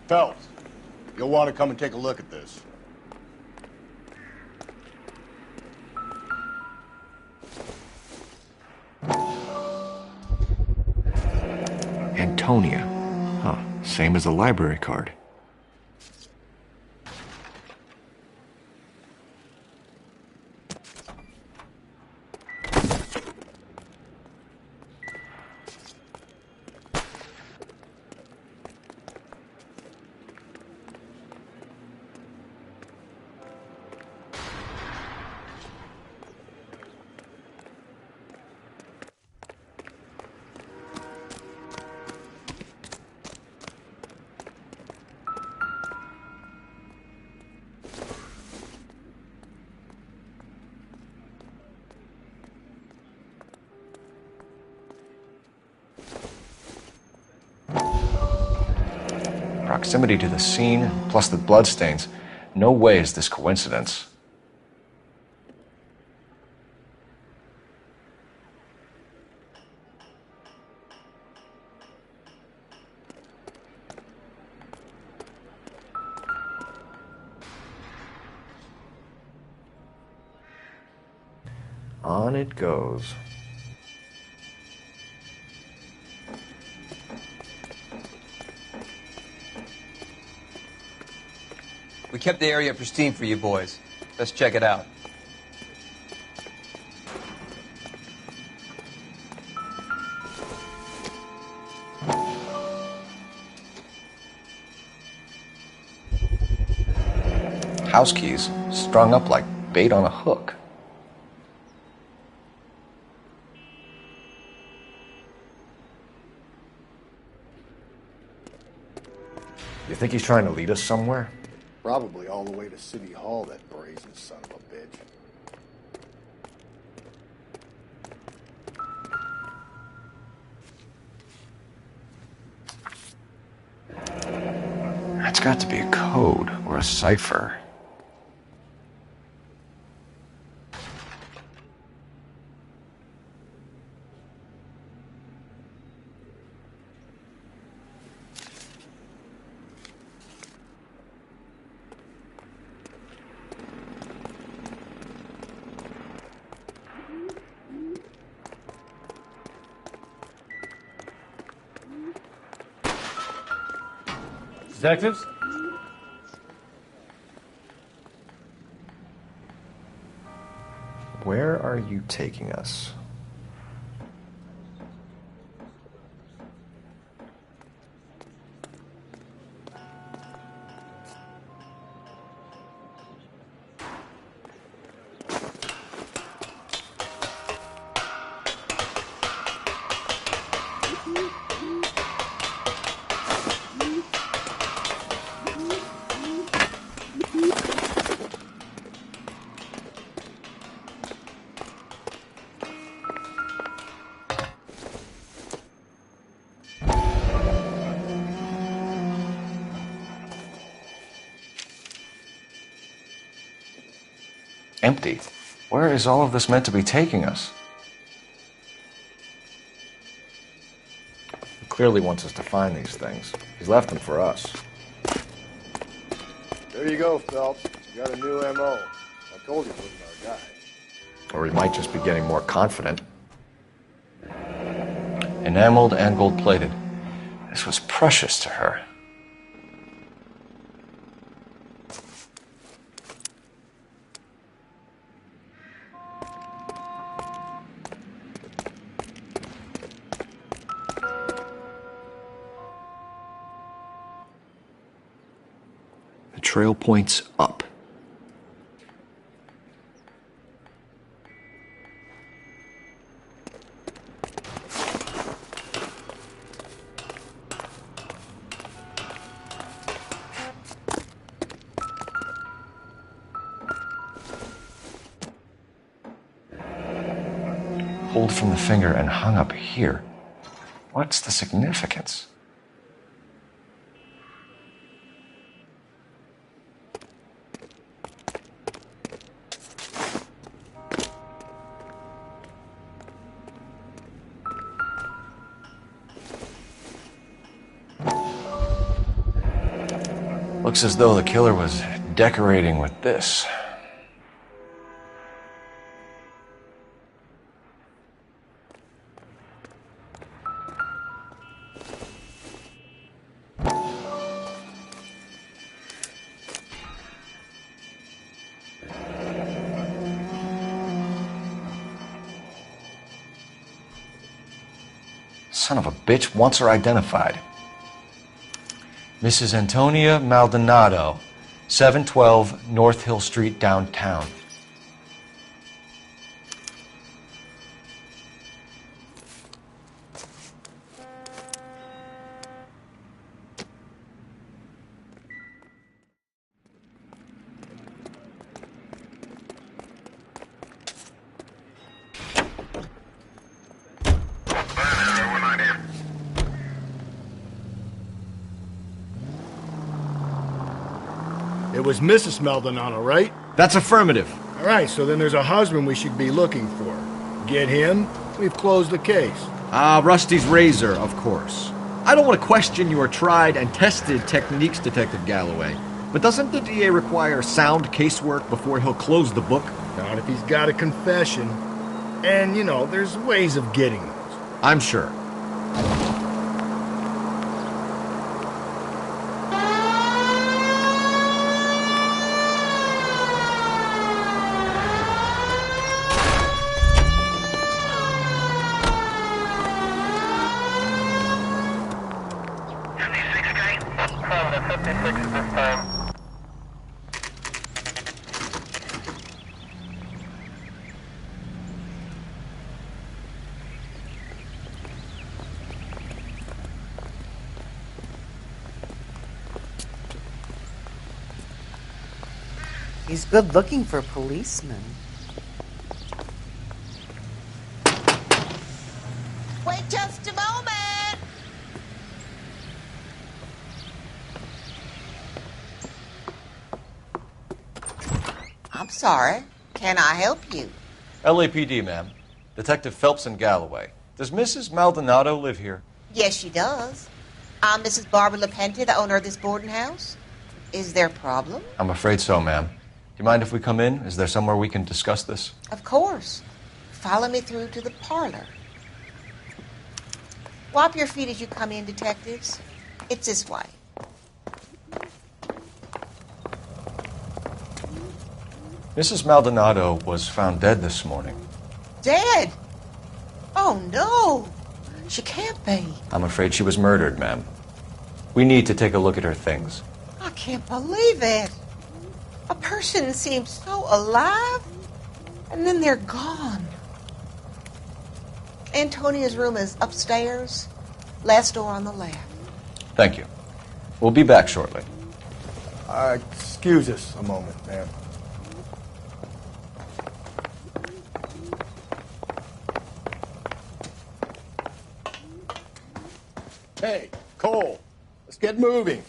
Phelps, you'll want to come and take a look at this. Antonia. Huh, same as the library card. Proximity to the scene, plus the bloodstains. No way is this coincidence. On it goes. We kept the area pristine for you boys. Let's check it out. House keys strung up like bait on a hook. You think he's trying to lead us somewhere? Probably all the way to City Hall, that brazen son of a bitch. That's got to be a code or a cipher. Detectives? Where are you taking us? Empty. Where is all of this meant to be taking us? He clearly wants us to find these things. He's left them for us. There you go, Phelps. You got a new M.O. I told you he wasn't our guy. Or he might just be getting more confident. Enameled and gold-plated. This was precious to her. The trail points up. Pulled from the finger and hung up here. What's the significance? Looks as though the killer was decorating with this. Son of a bitch wants her identified. Mrs. Antonia Maldonado, 712 North Hill Street, downtown. It was Mrs. Maldonado, right? That's affirmative. All right, so then there's a husband we should be looking for. Get him, we've closed the case. Ah, Rusty's razor, of course. I don't want to question your tried and tested techniques, Detective Galloway. But doesn't the DA require sound casework before he'll close the book? Not if he's got a confession. And, you know, there's ways of getting those. I'm sure. He's good looking for a policeman. Wait just a moment! I'm sorry. Can I help you? LAPD, ma'am. Detective Phelps and Galloway. Does Mrs. Maldonado live here? Yes, she does. I'm Mrs. Barbara LaPenta, the owner of this boarding house. Is there a problem? I'm afraid so, ma'am. Do you mind if we come in? Is there somewhere we can discuss this? Of course. Follow me through to the parlor. Wipe your feet as you come in, detectives. It's this way. Mrs. Maldonado was found dead this morning. Dead? Oh, no. She can't be. I'm afraid she was murdered, ma'am. We need to take a look at her things. I can't believe it. A person seems so alive, and then they're gone. Antonia's room is upstairs, last door on the left. Thank you. We'll be back shortly. Excuse us a moment, ma'am. Hey, Cole, let's get moving.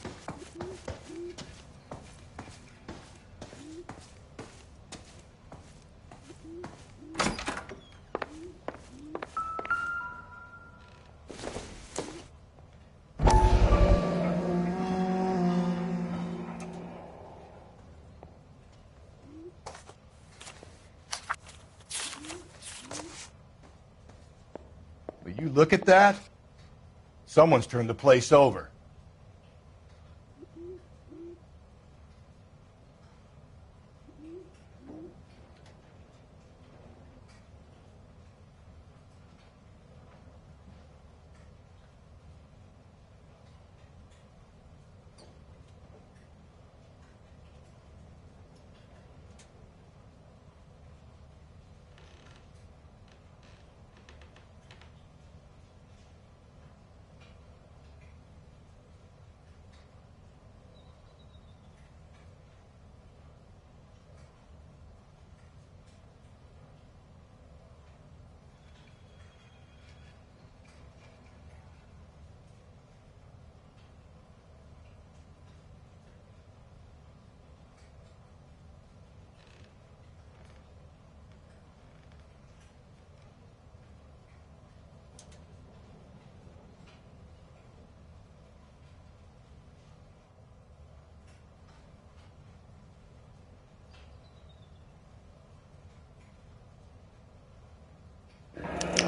Will you look at that? Someone's turned the place over.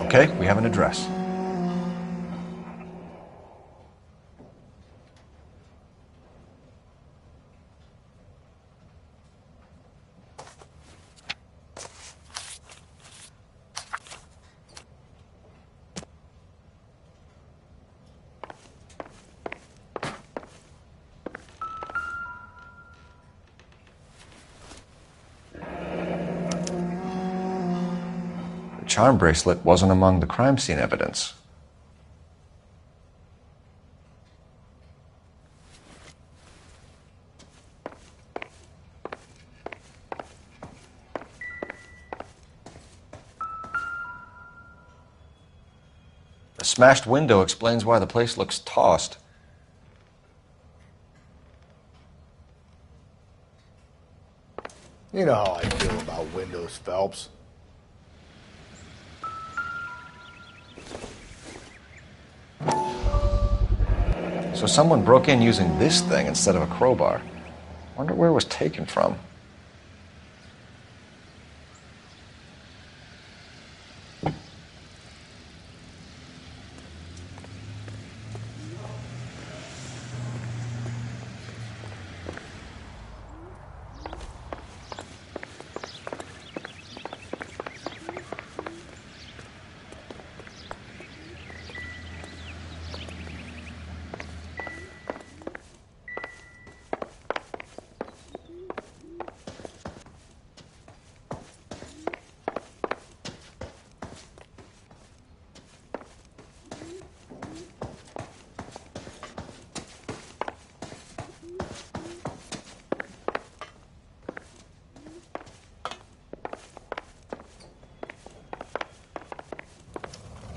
Okay, we have an address. Charm bracelet wasn't among the crime scene evidence. The smashed window explains why the place looks tossed. You know how I feel about windows, Phelps. So someone broke in using this thing instead of a crowbar. Wonder where it was taken from.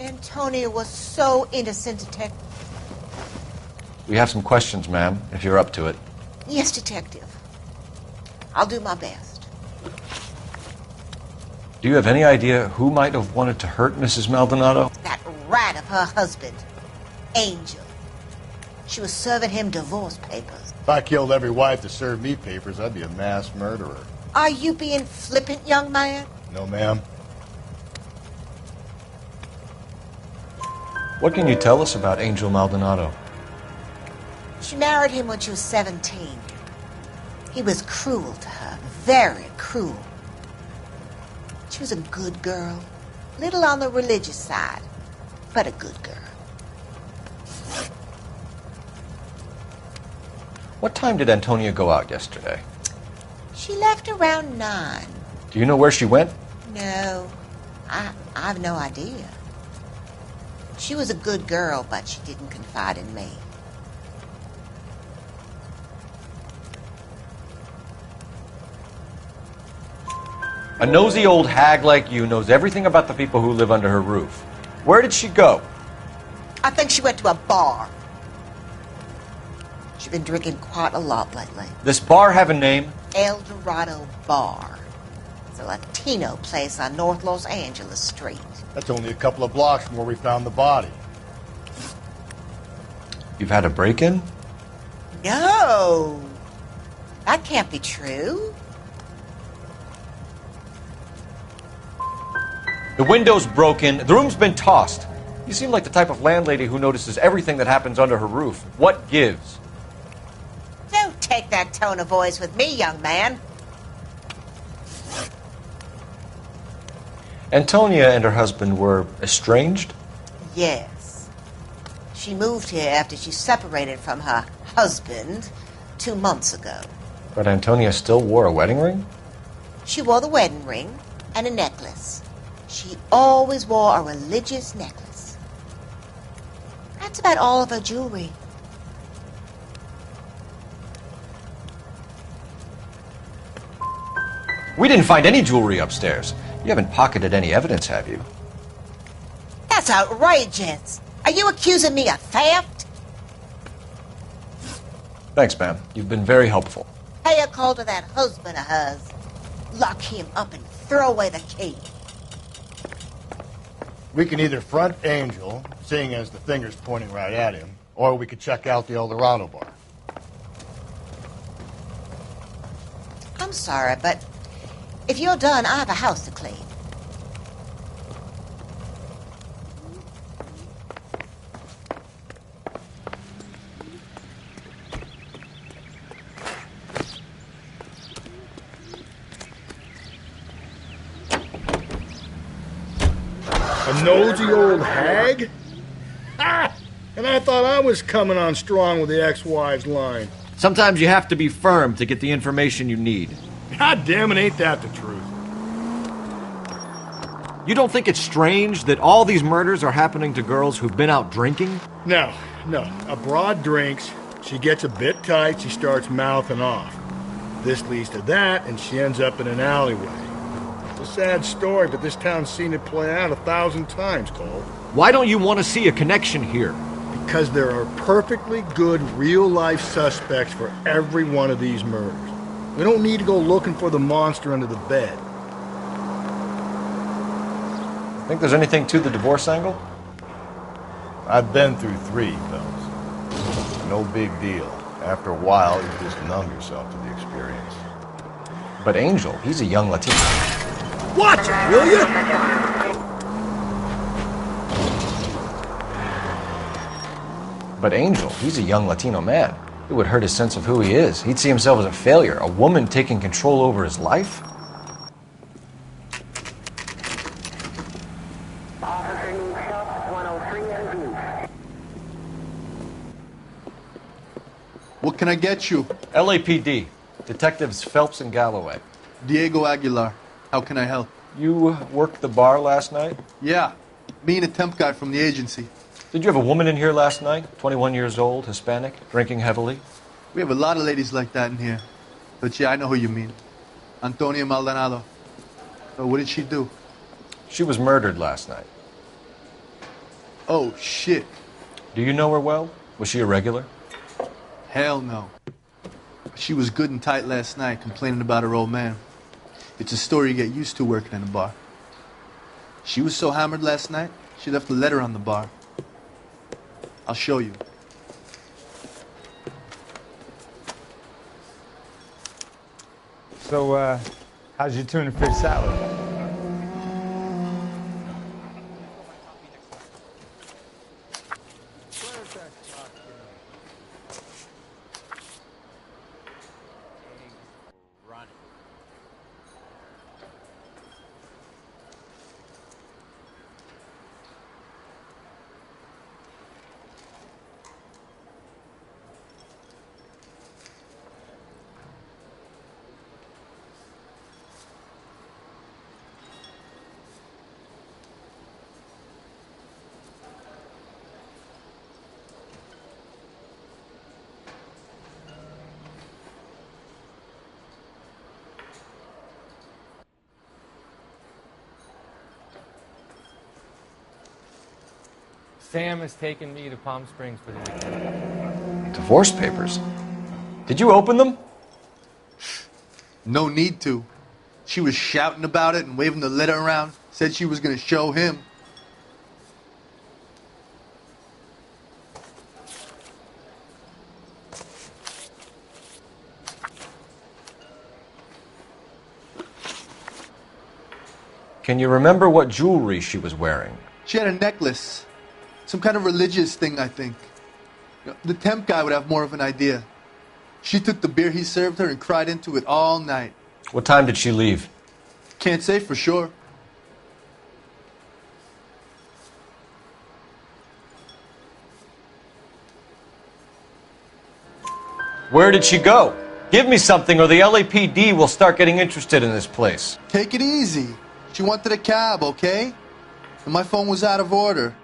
Antonia was so innocent, Detective. We have some questions, ma'am, if you're up to it. Yes, Detective. I'll do my best. Do you have any idea who might have wanted to hurt Mrs. Maldonado? That rat of her husband, Angel. She was serving him divorce papers. If I killed every wife to serve me papers, I'd be a mass murderer. Are you being flippant, young man? No, ma'am. What can you tell us about Angel Maldonado? She married him when she was 17. He was cruel to her, very cruel. She was a good girl. Little on the religious side, but a good girl. What time did Antonia go out yesterday? She left around 9. Do you know where she went? No, I've no idea. She was a good girl, but she didn't confide in me. A nosy old hag like you knows everything about the people who live under her roof. Where did she go? I think she went to a bar. She's been drinking quite a lot lately. This bar have a name? El Dorado Bar. It's a Latino place on North Los Angeles Street. That's only a couple of blocks from where we found the body. You've had a break-in? No, that can't be true. The window's broken, the room's been tossed. You seem like the type of landlady who notices everything that happens under her roof. What gives? Don't take that tone of voice with me, young man. Antonia and her husband were estranged? Yes. She moved here after she separated from her husband 2 months ago. But Antonia still wore a wedding ring? She wore the wedding ring and a necklace. She always wore a religious necklace. That's about all of her jewelry. We didn't find any jewelry upstairs. You haven't pocketed any evidence, have you? That's outrageous. Are you accusing me of theft? Thanks, ma'am. You've been very helpful. Pay a call to that husband of hers. Lock him up and throw away the key. We can either front Angel, seeing as the finger's pointing right at him, or we could check out the El Dorado bar. I'm sorry, but if you're done, I have a house to clean. A nosy old hag? Ha! And I thought I was coming on strong with the ex-wives line. Sometimes you have to be firm to get the information you need. God damn it, ain't that the truth? You don't think it's strange that all these murders are happening to girls who've been out drinking? No. A broad drinks, she gets a bit tight, she starts mouthing off. This leads to that, and she ends up in an alleyway. It's a sad story, but this town's seen it play out 1,000 times, Cole. Why don't you want to see a connection here? Because there are perfectly good real-life suspects for every one of these murders. We don't need to go looking for the monster under the bed. Think there's anything to the divorce angle? I've been through 3, fellas. No big deal. After a while, you just numb yourself to the experience. But Angel, he's a young Latino. Watch it, will you? But Angel, he's a young Latino man. It would hurt his sense of who he is. He'd see himself as a failure. A woman taking control over his life? What can I get you? LAPD. Detectives Phelps and Galloway. Diego Aguilar. How can I help? You worked the bar last night? Yeah. Me and a temp guy from the agency. Did you have a woman in here last night? 21 years old, Hispanic, drinking heavily? We have a lot of ladies like that in here. But yeah, I know who you mean. Antonia Maldonado. So what did she do? She was murdered last night. Oh, shit. Do you know her well? Was she a regular? Hell no. She was good and tight last night, complaining about her old man. It's a story you get used to working in a bar. She was so hammered last night, she left a letter on the bar. I'll show you. So, how's your tuna fish salad? Sam has taken me to Palm Springs for the weekend. Divorce papers? Did you open them? No need to. She was shouting about it and waving the letter around. Said she was going to show him. Can you remember what jewelry she was wearing? She had a necklace. Some kind of religious thing, I think. The temp guy would have more of an idea. She took the beer he served her and cried into it all night. What time did she leave? Can't say for sure. Where did she go? Give me something or the LAPD will start getting interested in this place. Take it easy. She wanted a cab, okay? And my phone was out of order.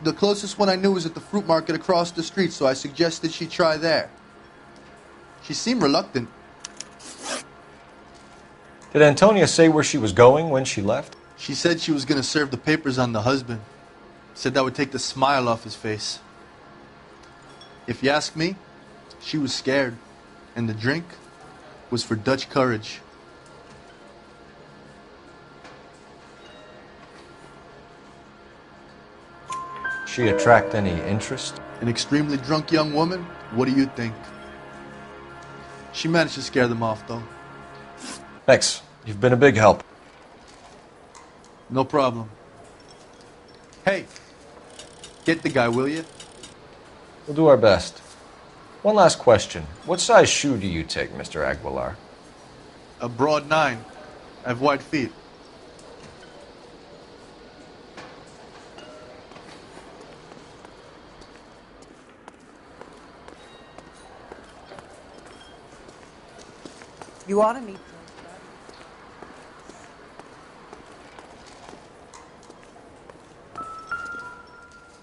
The closest one I knew was at the fruit market across the street, so I suggested she try there. She seemed reluctant. Did Antonia say where she was going when she left? She said she was going to serve the papers on the husband. Said that would take the smile off his face. If you ask me, she was scared. And the drink was for Dutch courage. She attract any interest? An extremely drunk young woman? What do you think? She managed to scare them off, though. Thanks. You've been a big help. No problem. Hey, get the guy, will you? We'll do our best. One last question. What size shoe do you take, Mr. Aguilar? A broad 9. I have wide feet. You ought to meet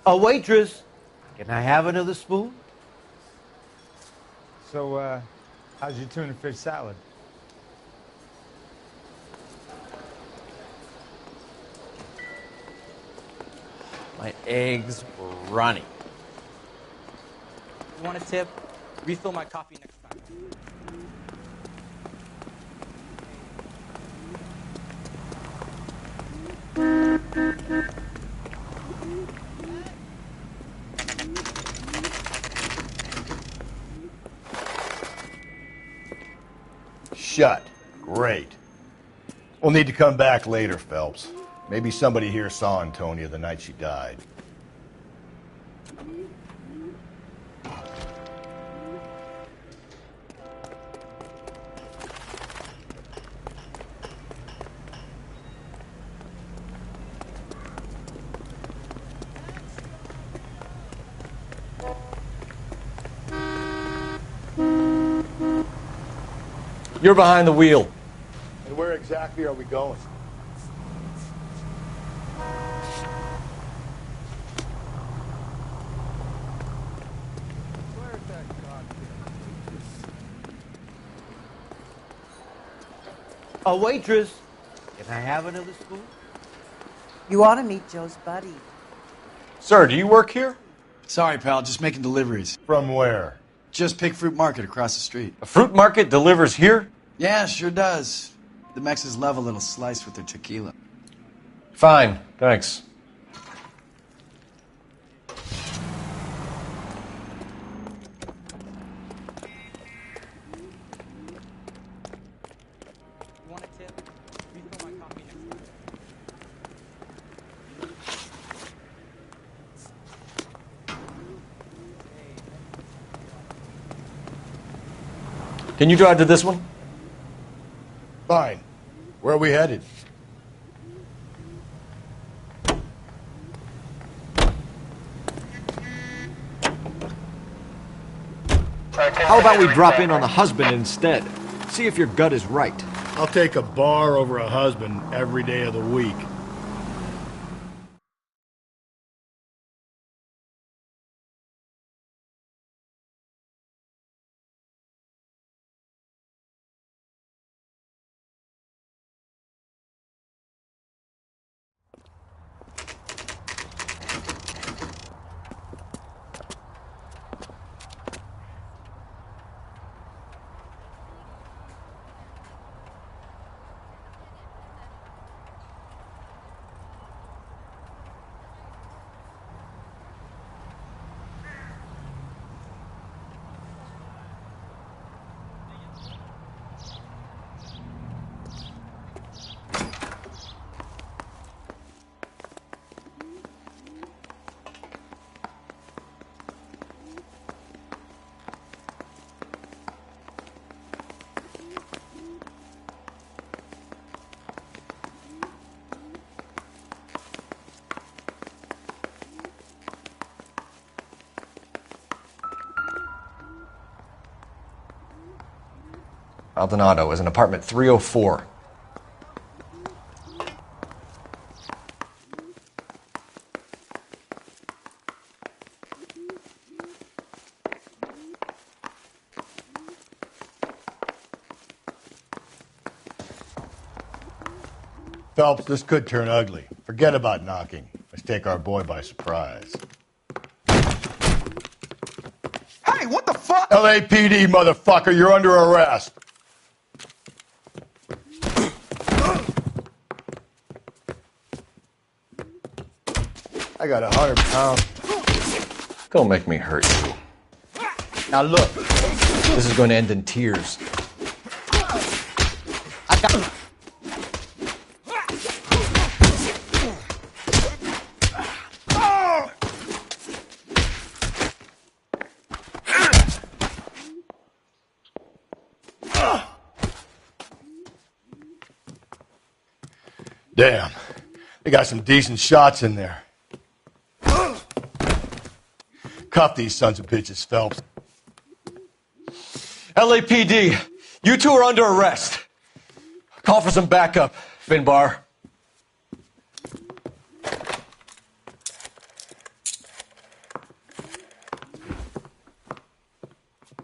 A waitress, can I have another spoon? So, how's your tuna fish salad? My eggs were runny. You want a tip? Refill my coffee next time. Shut. Great. We'll need to come back later, Phelps. Maybe somebody here saw Antonia the night she died. You're behind the wheel. And where exactly are we going? A waitress, can I have another spoon? You ought to meet Joe's buddy. Sir, do you work here? Sorry, pal, just making deliveries. From where? Just Pig Fruit Market across the street. A fruit market delivers here? Yeah, sure does. The Mexes love a little slice with their tequila. Fine, thanks. You want a tip? Refill my coffee next time. Can you drive to this one? Fine. Where are we headed? How about we drop in on the husband instead? See if your gut is right. I'll take a bar over a husband every day of the week. Maldonado is in apartment 304. Phelps, this could turn ugly. Forget about knocking. Let's take our boy by surprise. Hey, what the fuck? LAPD, motherfucker, you're under arrest. I got 100 pounds. Don't make me hurt you. Now look. This is going to end in tears. I got... Damn. They got some decent shots in there. Cuff these sons of bitches, Phelps. LAPD, you two are under arrest. Call for some backup, Finbar.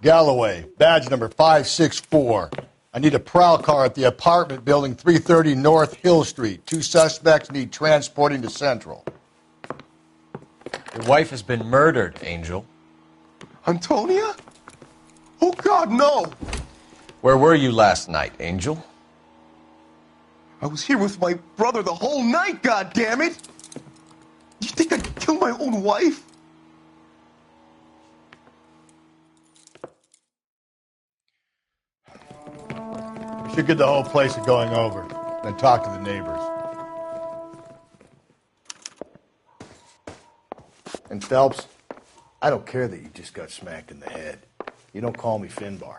Galloway, badge number 564. I need a prowl car at the apartment building 330 North Hill Street. 2 suspects need transporting to Central. Your wife has been murdered, Angel. Antonia? Oh, God, no! Where were you last night, Angel? I was here with my brother the whole night, goddammit! You think I'd kill my own wife? We should get the whole place going over, then talk to the neighbors. And Phelps, I don't care that you just got smacked in the head. You don't call me Finbar.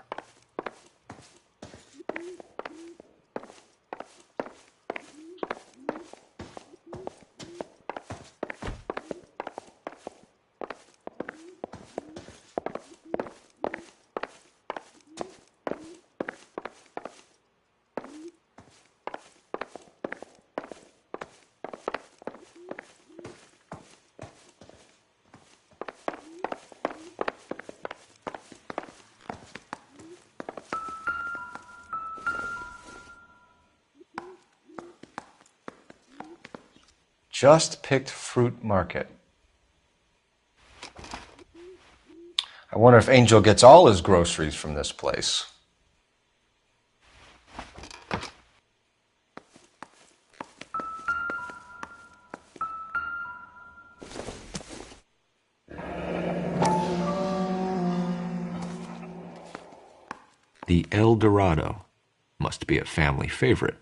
Just picked fruit market. I wonder if Angel gets all his groceries from this place. The El Dorado must be a family favorite.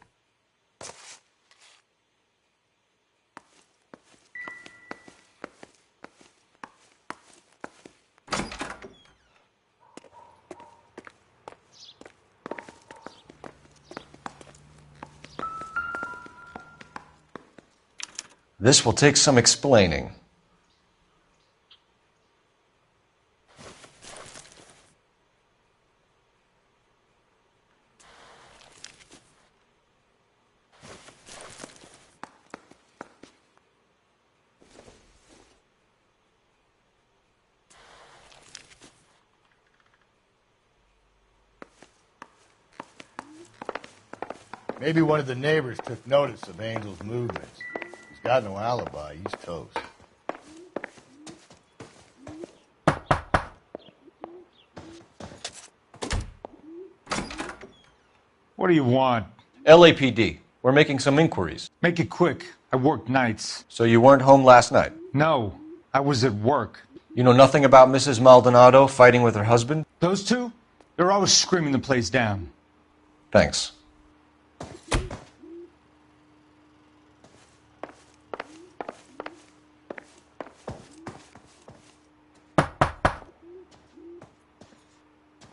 This will take some explaining. Maybe one of the neighbors took notice of Angel's movements. He's got no alibi. He's toast. What do you want? LAPD. We're making some inquiries. Make it quick. I work nights. So you weren't home last night? No, I was at work. You know nothing about Mrs. Maldonado fighting with her husband? Those two? They're always screaming the place down. Thanks.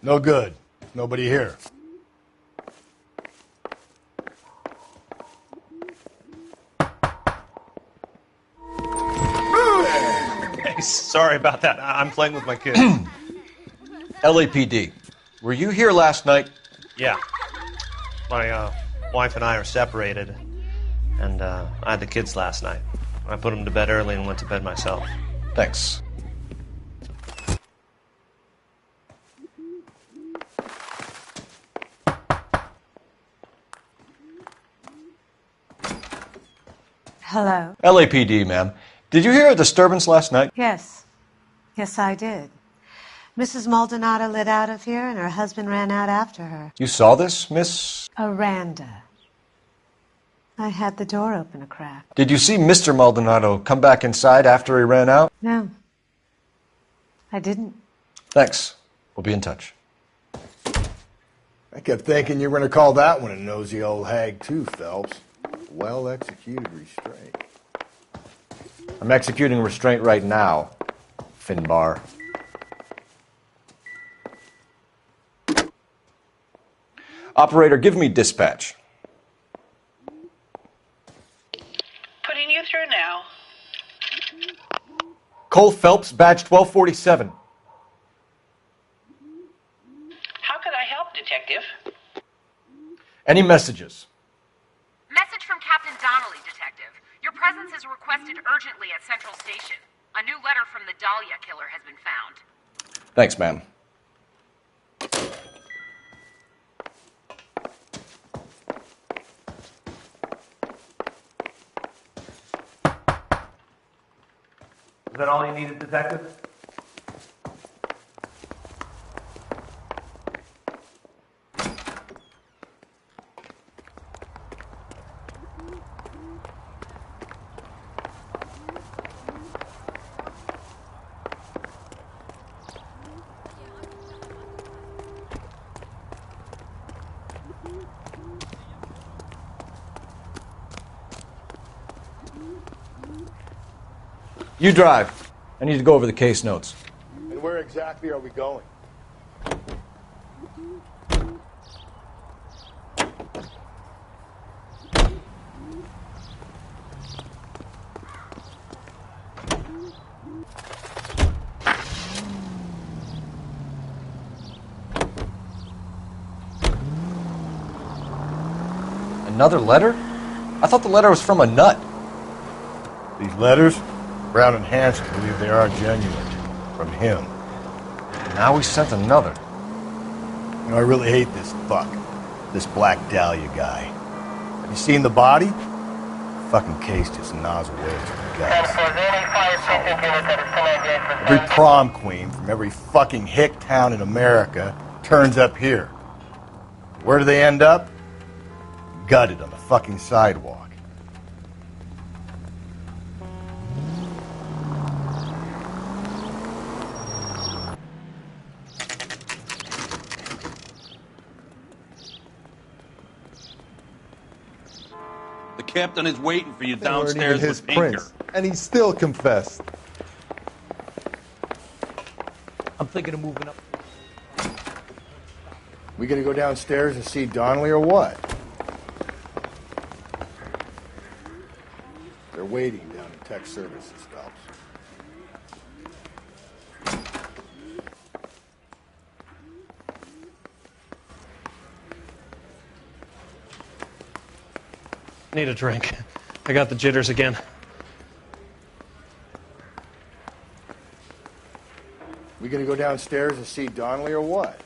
No good. Nobody here. Hey, sorry about that. I'm playing with my kid. LAPD. Were you here last night? Yeah. My wife and I are separated, and I had the kids last night. I put them to bed early and went to bed myself. Thanks. Hello. LAPD, ma'am. Did you hear a disturbance last night? Yes. Yes, I did. Mrs. Maldonado lit out of here, and her husband ran out after her. You saw this, Miss? Aranda. I had the door open a crack. Did you see Mr. Maldonado come back inside after he ran out? No. I didn't. Thanks. We'll be in touch. I kept thinking you were going to call that one a nosy old hag too, Phelps. Well-executed restraint. I'm executing restraint right now, Finbar. Operator, give me dispatch. Putting you through now. Cole Phelps, badge 1247. How could I help, Detective? Any messages? Message from Captain Donnelly, Detective. Your presence is requested urgently at Central Station. A new letter from the Dahlia killer has been found. Thanks, ma'am. Is that all you needed, Detective? You drive. I need to go over the case notes. And where exactly are we going? Another letter? I thought the letter was from a nut. These letters? Brown and Hanson believe they are genuine. From him. Now we sent another. You know, I really hate this fuck. This Black Dahlia guy. Have you seen the body? Fucking case just gnaws away at your guts. Every prom queen from every fucking hick town in America turns up here. Where do they end up? Gutted on the fucking sidewalk. The captain is waiting for you They weren't downstairs even his with Pinker. prince, and he still confessed. I'm thinking of moving up. We gonna go downstairs and see Donnelly or what? They're waiting down in tech services, Phelps. Need a drink. I got the jitters again. We gonna go downstairs and see Donnelly or what?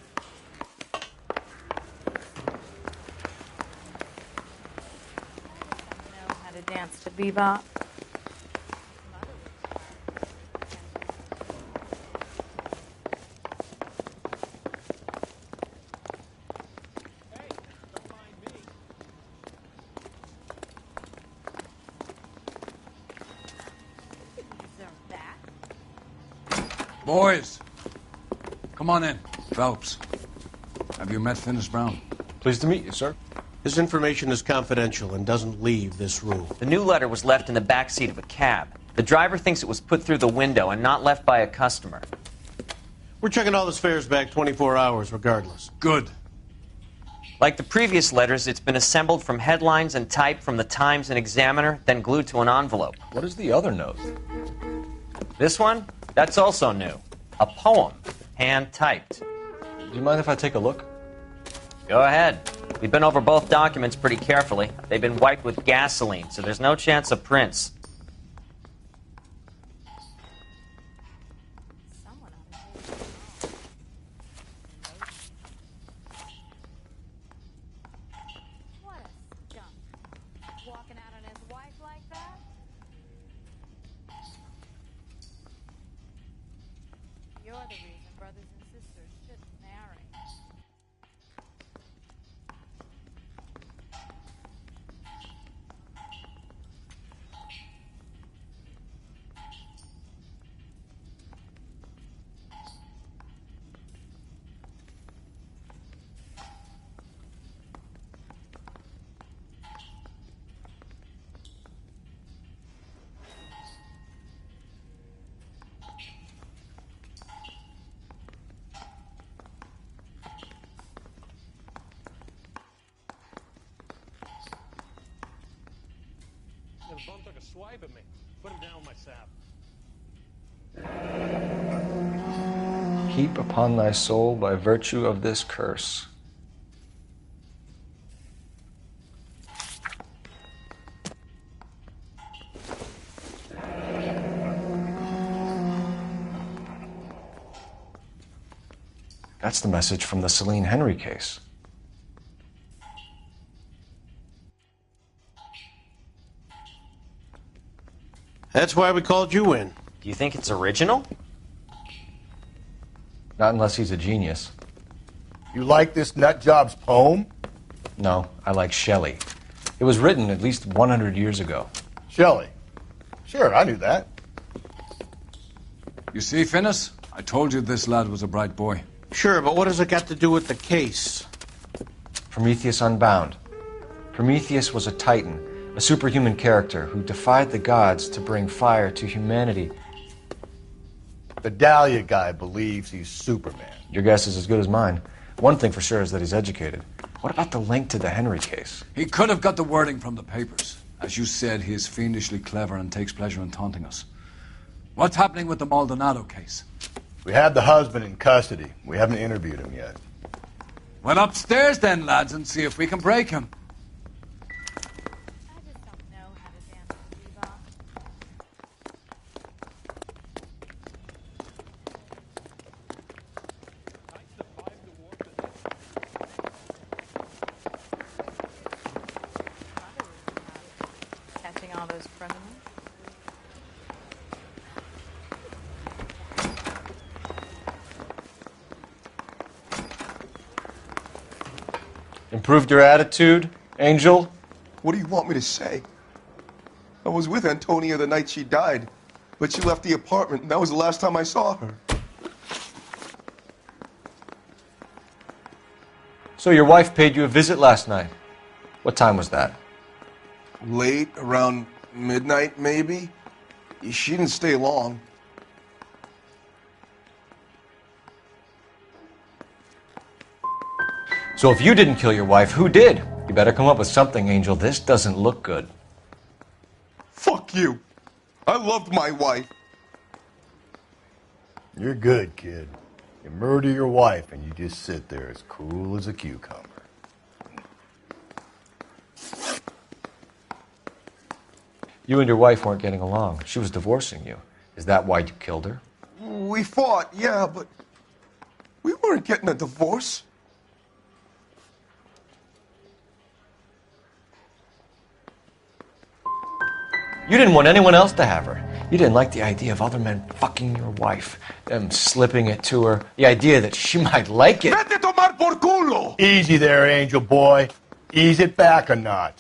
Know how to dance to bebop? Boys, come on in. Phelps, have you met Finis Brown? Pleased to meet you, sir. His information is confidential and doesn't leave this room. The new letter was left in the back seat of a cab. The driver thinks it was put through the window and not left by a customer. We're checking all his fares back 24 hours regardless. Good. Like the previous letters, it's been assembled from headlines and typed from the Times and Examiner, then glued to an envelope. What is the other note? This one? That's also new. A poem, hand-typed. Do you mind if I take a look? Go ahead. We've been over both documents pretty carefully. They've been wiped with gasoline, so there's no chance of prints. What a skunk. Walking out on his wife like that? You're the reason brothers and sisters shouldn't marry. The bum took a swipe at me. Put him down with my sap. Heap upon thy soul by virtue of this curse. That's the message from the Celine Henry case. That's why we called you in. Do you think it's original? Not unless he's a genius. You like this nutjob's poem? No, I like Shelley. It was written at least 100 years ago. Shelley? Sure, I knew that. You see, Finnis? I told you this lad was a bright boy. Sure, but what does it got to do with the case? Prometheus Unbound. Prometheus was a titan, a superhuman character who defied the gods to bring fire to humanity. The Dahlia guy believes he's Superman. Your guess is as good as mine. One thing for sure is that he's educated. What about the link to the Henry case? He could have got the wording from the papers. As you said, he is fiendishly clever and takes pleasure in taunting us. What's happening with the Maldonado case? We have the husband in custody. We haven't interviewed him yet. Well, upstairs then, lads, and see if we can break him. Catching all those criminals. Improved your attitude, Angel? What do you want me to say? I was with Antonia the night she died, but she left the apartment, and that was the last time I saw her. So your wife paid you a visit last night. What time was that? Late, around midnight, maybe. She didn't stay long. So if you didn't kill your wife, who did? You better come up with something, Angel. This doesn't look good. Fuck you. I loved my wife. You're good, kid. You murder your wife and you just sit there as cool as a cucumber. You and your wife weren't getting along. She was divorcing you. Is that why you killed her? We fought, yeah, but we weren't getting a divorce. You didn't want anyone else to have her. You didn't like the idea of other men fucking your wife, them slipping it to her, the idea that she might like it. Vete a tomar por culo! Easy there, Angel boy. Ease it back a notch.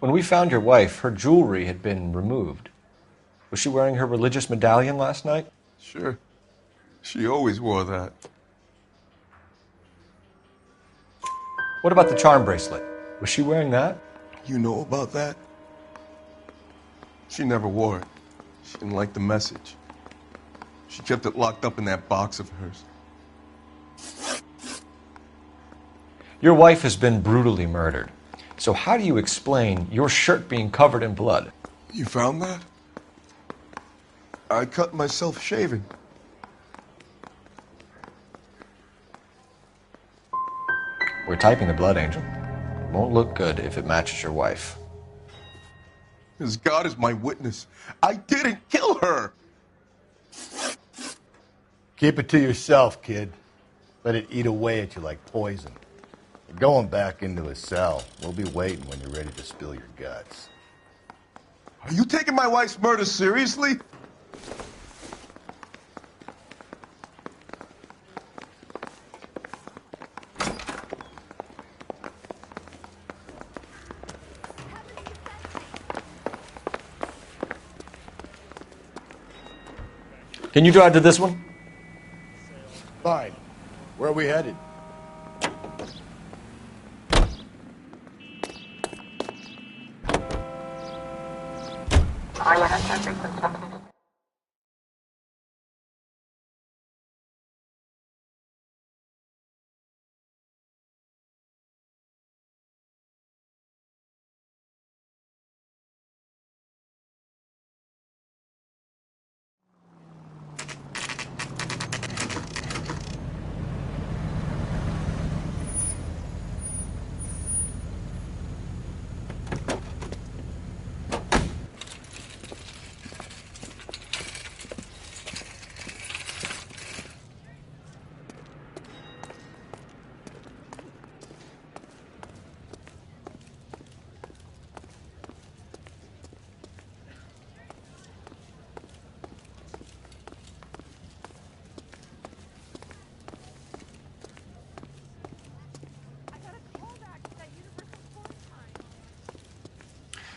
When we found your wife, her jewelry had been removed. Was she wearing her religious medallion last night? Sure. She always wore that. What about the charm bracelet? Was she wearing that? You know about that? She never wore it. She didn't like the message. She kept it locked up in that box of hers. Your wife has been brutally murdered. So how do you explain your shirt being covered in blood? You found that? I cut myself shaving. We're typing the blood, Angel. It won't look good if it matches your wife. As God is my witness, I didn't kill her! Keep it to yourself, kid. Let it eat away at you like poison. You're going back into a cell. We'll be waiting when you're ready to spill your guts. Are you taking my wife's murder seriously? Can you drive to this one? Fine. Where are we headed?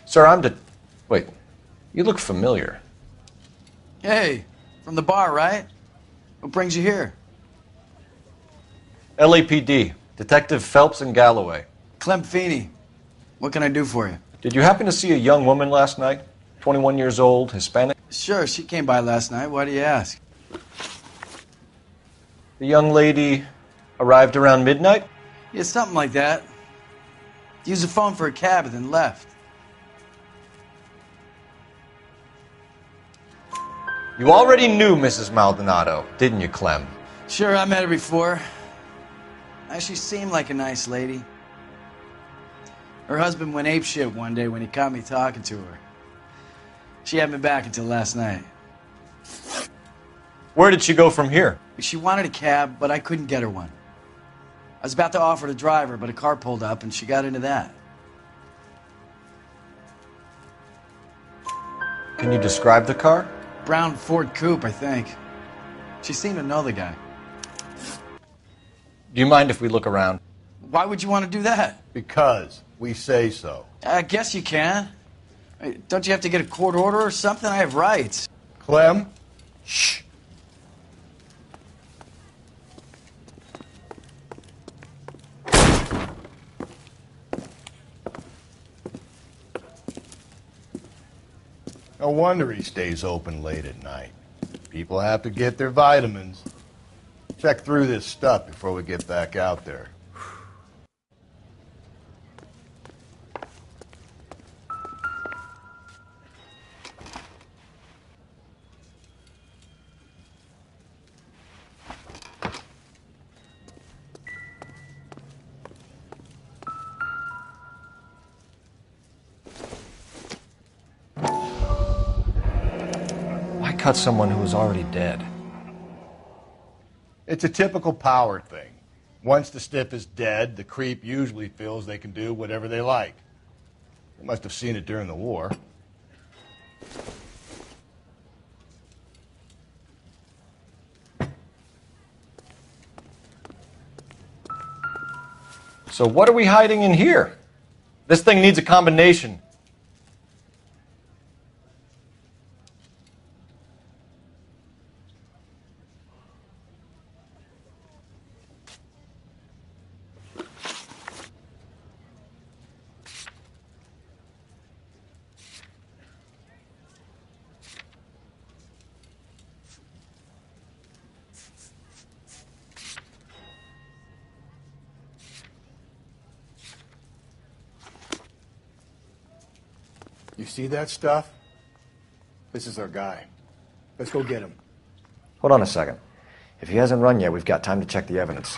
Sir, Wait, you look familiar. Hey, from the bar, right? What brings you here? LAPD, Detective Phelps and Galloway. Clem Feeney. What can I do for you? Did you happen to see a young woman last night? 21 years old, Hispanic? Sure, she came by last night. Why do you ask? The young lady arrived around midnight? Yeah, something like that. Used the phone for a cab and then left. You already knew Mrs. Maldonado, didn't you, Clem? Sure, I met her before. She seemed like a nice lady. Her husband went apeshit one day when he caught me talking to her. She had me back until last night. Where did she go from here? She wanted a cab, but I couldn't get her one. I was about to offer to drive her, but a car pulled up and she got into that. Can you describe the car? Brown Ford Coupe, I think. She seemed to know the guy. Do you mind if we look around? Why would you want to do that? Because we say so. I guess you can. Don't you have to get a court order or something? I have rights. Clem? Shh. No wonder he stays open late at night. People have to get their vitamins. Check through this stuff before we get back out there. Cut someone who was already dead. It's a typical power thing. Once the stiff is dead, the creep usually feels they can do whatever they like. They must have seen it during the war. So what are we hiding in here? This thing needs a combination. You see that stuff? This is our guy. Let's go get him. Hold on a second. If he hasn't run yet, we've got time to check the evidence.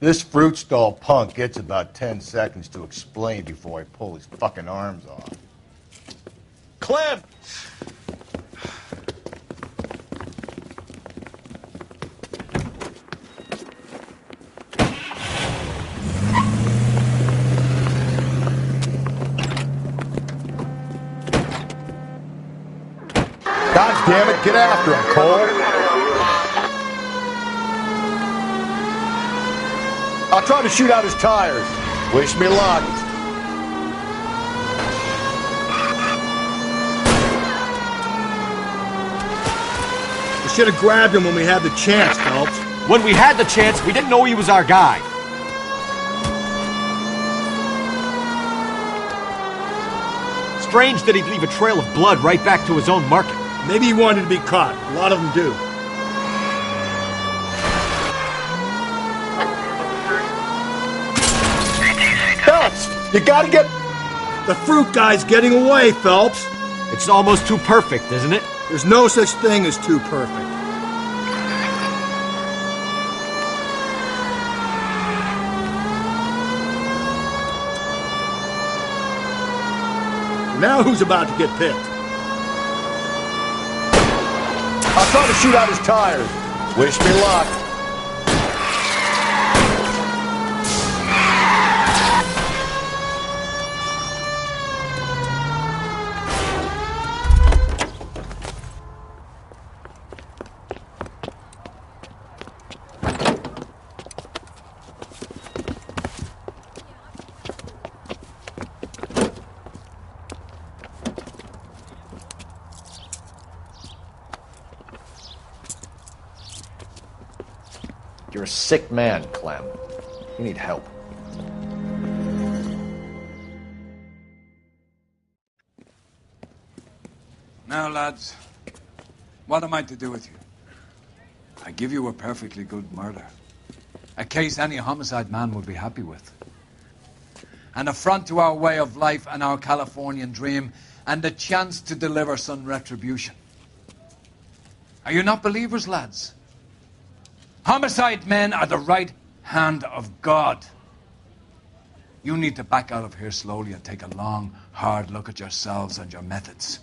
This fruit stall punk gets about 10 seconds to explain before I pull his fucking arms off. Clem! God damn it, get after him, Cole. I'll try to shoot out his tires. Wish me luck. We should have grabbed him when we had the chance, Phelps. When we had the chance, we didn't know he was our guy. Strange that he'd leave a trail of blood right back to his own market. Maybe he wanted to be caught. A lot of them do. Phelps, you gotta get... The fruit guy's getting away, Phelps. It's almost too perfect, isn't it? There's no such thing as too perfect. Now who's about to get picked? I'll try to shoot out his tires. Wish me luck. You're a sick man, Clem. You need help. Now, lads, what am I to do with you? I give you a perfectly good murder. A case any homicide man would be happy with. An affront to our way of life and our Californian dream, and a chance to deliver some retribution. Are you not believers, lads? Homicide men are the right hand of God. You need to back out of here slowly and take a long, hard look at yourselves and your methods.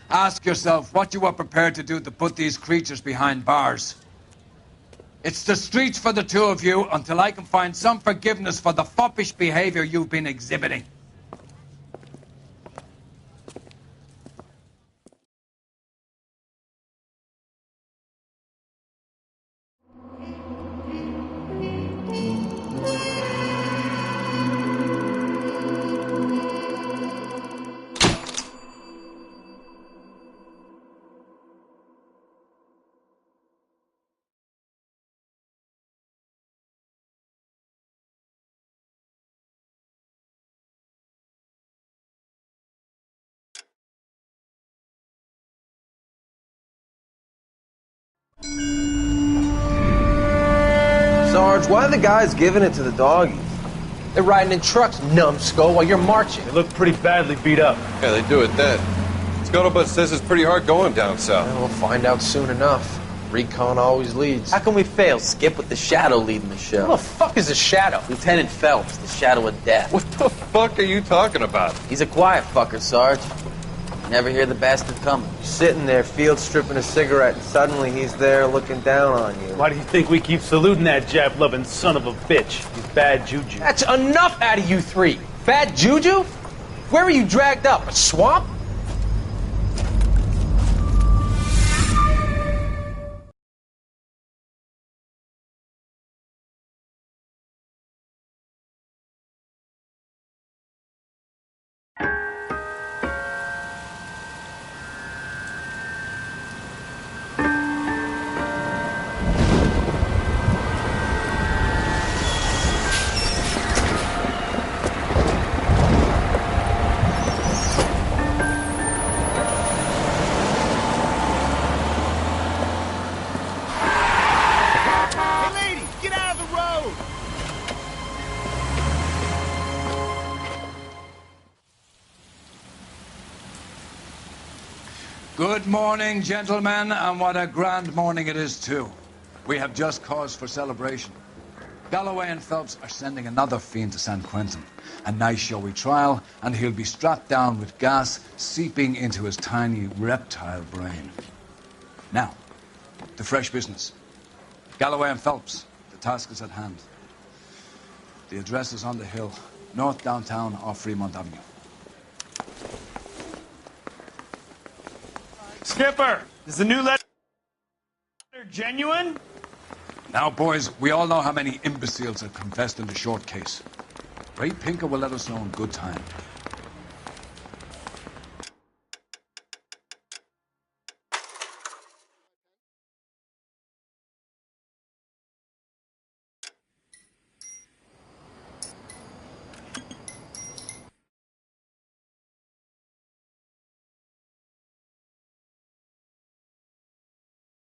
Ask yourself what you are prepared to do to put these creatures behind bars. It's the streets for the two of you until I can find some forgiveness for the foppish behavior you've been exhibiting. Sarge, why are the guys giving it to the doggies? They're riding in trucks, numbskull, while you're marching. They look pretty badly beat up. Yeah, they do it then. Scuttlebutt says it's pretty hard going down south. Yeah, we'll find out soon enough. Recon always leads. How can we fail, Skip, with the Shadow leading the show? Who the fuck is the Shadow? Lieutenant Phelps, the Shadow of Death. What the fuck are you talking about? He's a quiet fucker, Sarge. Never hear the bastard coming. You're sitting there, field stripping a cigarette, and suddenly he's there looking down on you. Why do you think we keep saluting that Jap-loving son of a bitch? He's bad juju. That's enough out of you three. Bad juju? Where were you dragged up? A swamp? Good morning, gentlemen, and what a grand morning it is, too. We have just cause for celebration. Galloway and Phelps are sending another fiend to San Quentin. A nice showy trial, and he'll be strapped down with gas seeping into his tiny reptile brain. Now, to fresh business. Galloway and Phelps, the task is at hand. The address is on the hill, north downtown off Fremont Avenue. Skipper, is the new letter genuine? Now, boys, we all know how many imbeciles have confessed in the short case. Ray Pinker will let us know in good time.